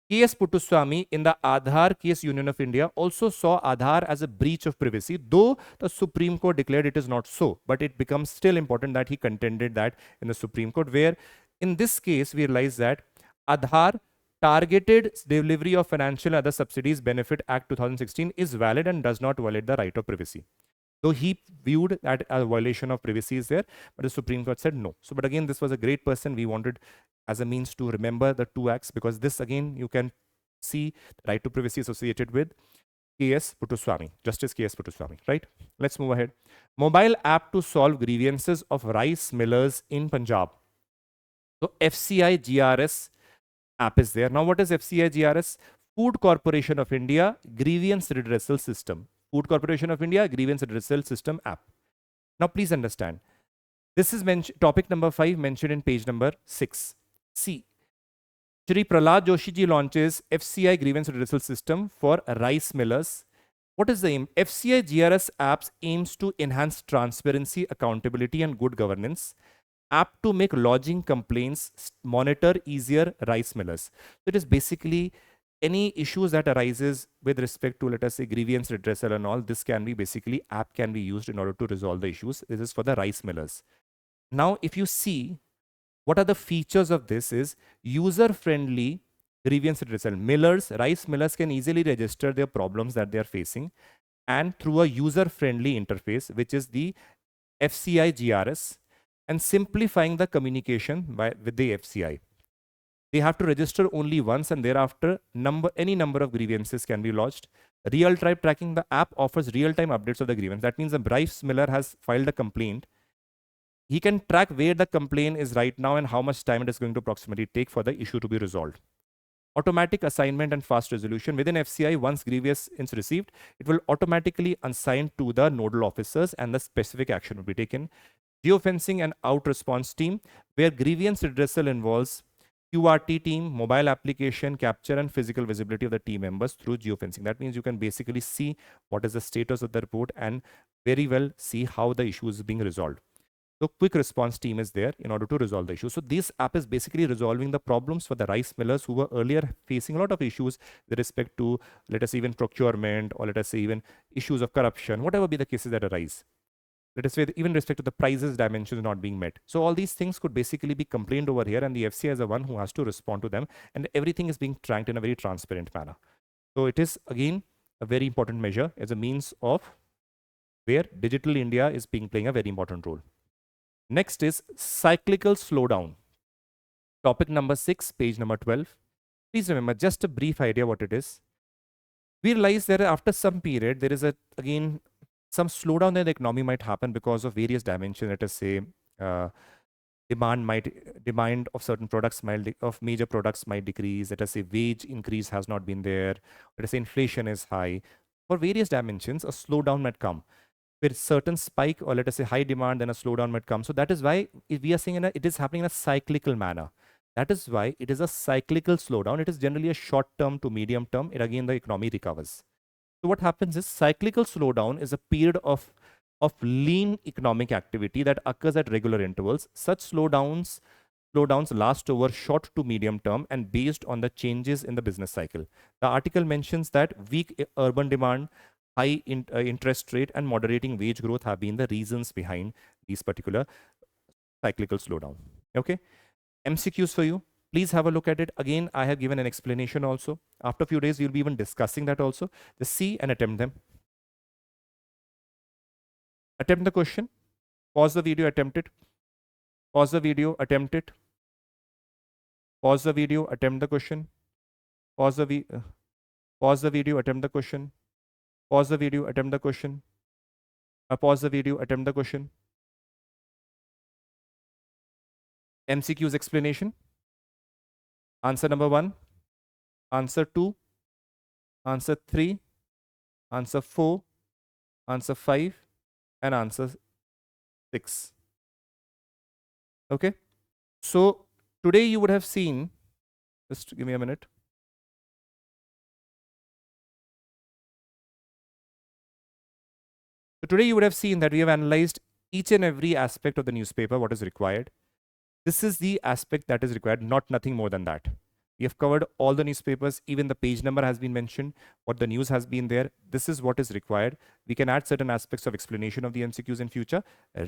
K.S. Puttaswamy in the Aadhaar case Union of India also saw Aadhaar as a breach of privacy, though the Supreme Court declared it is not so, but it becomes still important that he contended that in the Supreme Court, where in this case we realize that Aadhaar Targeted Delivery of Financial and Other Subsidies Benefit Act 2016 is valid and does not violate the right of privacy. Though he viewed that a violation of privacy is there, but the Supreme Court said no. So, but again, this was a great person. We wanted as a means to remember the 2 acts, because this again, you can see the right to privacy associated with K.S. Puttaswamy, Justice K.S. Puttaswamy, right? Let's move ahead. Mobile app to solve grievances of rice millers in Punjab. So FCI Grs App is there. Now, what is FCI Grs? Food Corporation of India Grievance Redressal System. Food Corporation of India Grievance Redressal System app. Now, please understand, this is topic number 5 mentioned in page number 6. See, Shri Prahlad Joshi ji launches FCI Grievance Redressal System for rice millers. What is the aim? FCI GRS apps aims to enhance transparency, accountability, and good governance. App to make lodging complaints monitor easier rice millers. So it is basically any issues that arises with respect to, let us say, grievance redressal and all, this can be basically, app can be used in order to resolve the issues. This is for the rice millers. Now, if you see, what are the features of this is user-friendly grievance redressal. Rice millers can easily register their problems that they are facing, and through a user-friendly interface, which is the FCI GRS, and simplifying the communication with the FCI. They have to register only once, and thereafter any number of grievances can be lodged. Real-time tracking, the app offers real-time updates of the grievance. That means the rice miller has filed a complaint. He can track where the complaint is right now and how much time it is going to approximately take for the issue to be resolved. Automatic assignment and fast resolution. Within FCI, once grievance is received, it will automatically assign to the nodal officers and the specific action will be taken. Geofencing and out response team, where grievance redressal involves QRT team, mobile application capture, and physical visibility of the team members through geofencing. That means you can basically see what is the status of the report and very well see how the issue is being resolved. So quick response team is there in order to resolve the issue. So this app is basically resolving the problems for the rice millers who were earlier facing a lot of issues with respect to, let us say, even procurement, or let us say even issues of corruption, whatever be the cases that arise. Let us say even respect to the prices dimensions not being met. So all these things could basically be complained over here, and the FCI is the one who has to respond to them, and everything is being tracked in a very transparent manner. So it is again a very important measure as a means of where digital India is playing a very important role. Next is cyclical slowdown. Topic number 6, page number 12. Please remember, just a brief idea what it is. We realize that after some period, there is again some slowdown in the economy might happen because of various dimensions. Let us say demand of certain products of major products might decrease. Let us say wage increase has not been there. Let us say inflation is high. For various dimensions, a slowdown might come. with certain spike or let us say high demand, then a slowdown might come. So that is why we are saying it is happening in a cyclical manner. That is why it is a cyclical slowdown. It is generally a short term to medium term. It again the economy recovers. So what happens is cyclical slowdown is a period of lean economic activity that occurs at regular intervals. Such slowdowns last over short to medium term and based on the changes in the business cycle. The article mentions that weak urban demand, high interest rate, and moderating wage growth have been the reasons behind these particular cyclical slowdown. Okay, MCQs for you. Please have a look at it. Again, I have given an explanation also. After a few days, we'll be even discussing that also. Just see and attempt them. Attempt the question. Pause the video, attempt it. Pause the video, attempt it. Pause the video, attempt the question. Pause the, pause the video, attempt the question. Pause the video, attempt the question. Pause the video, attempt the question. MCQ's explanation. Answer number 1, answer 2, answer 3, answer 4, answer 5, and answer 6. Okay. So today you would have seen, just give me a minute. So today you would have seen that we have analyzed each and every aspect of the newspaper, what is required. This is the aspect that is required, not nothing more than that. We have covered all the newspapers, even the page number has been mentioned, what the news has been there. This is what is required. We can add certain aspects of explanation of the MCQs in future.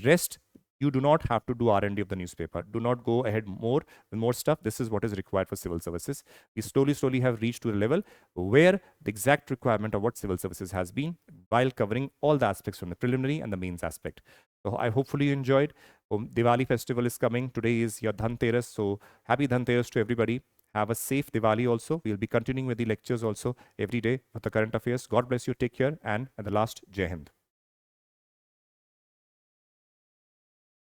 Rest, you do not have to do R&D of the newspaper. Do not go ahead with more stuff. This is what is required for civil services. We slowly have reached to a level where the exact requirement of what civil services has been while covering all the aspects from the preliminary and the mains aspect. So I hopefully you enjoyed. Diwali festival is coming. Today is your Dhanteras. So happy Dhanteras to everybody. Have a safe Diwali also. We'll be continuing with the lectures also every day for the current affairs. God bless you. Take care. And at the last, Jai Hind.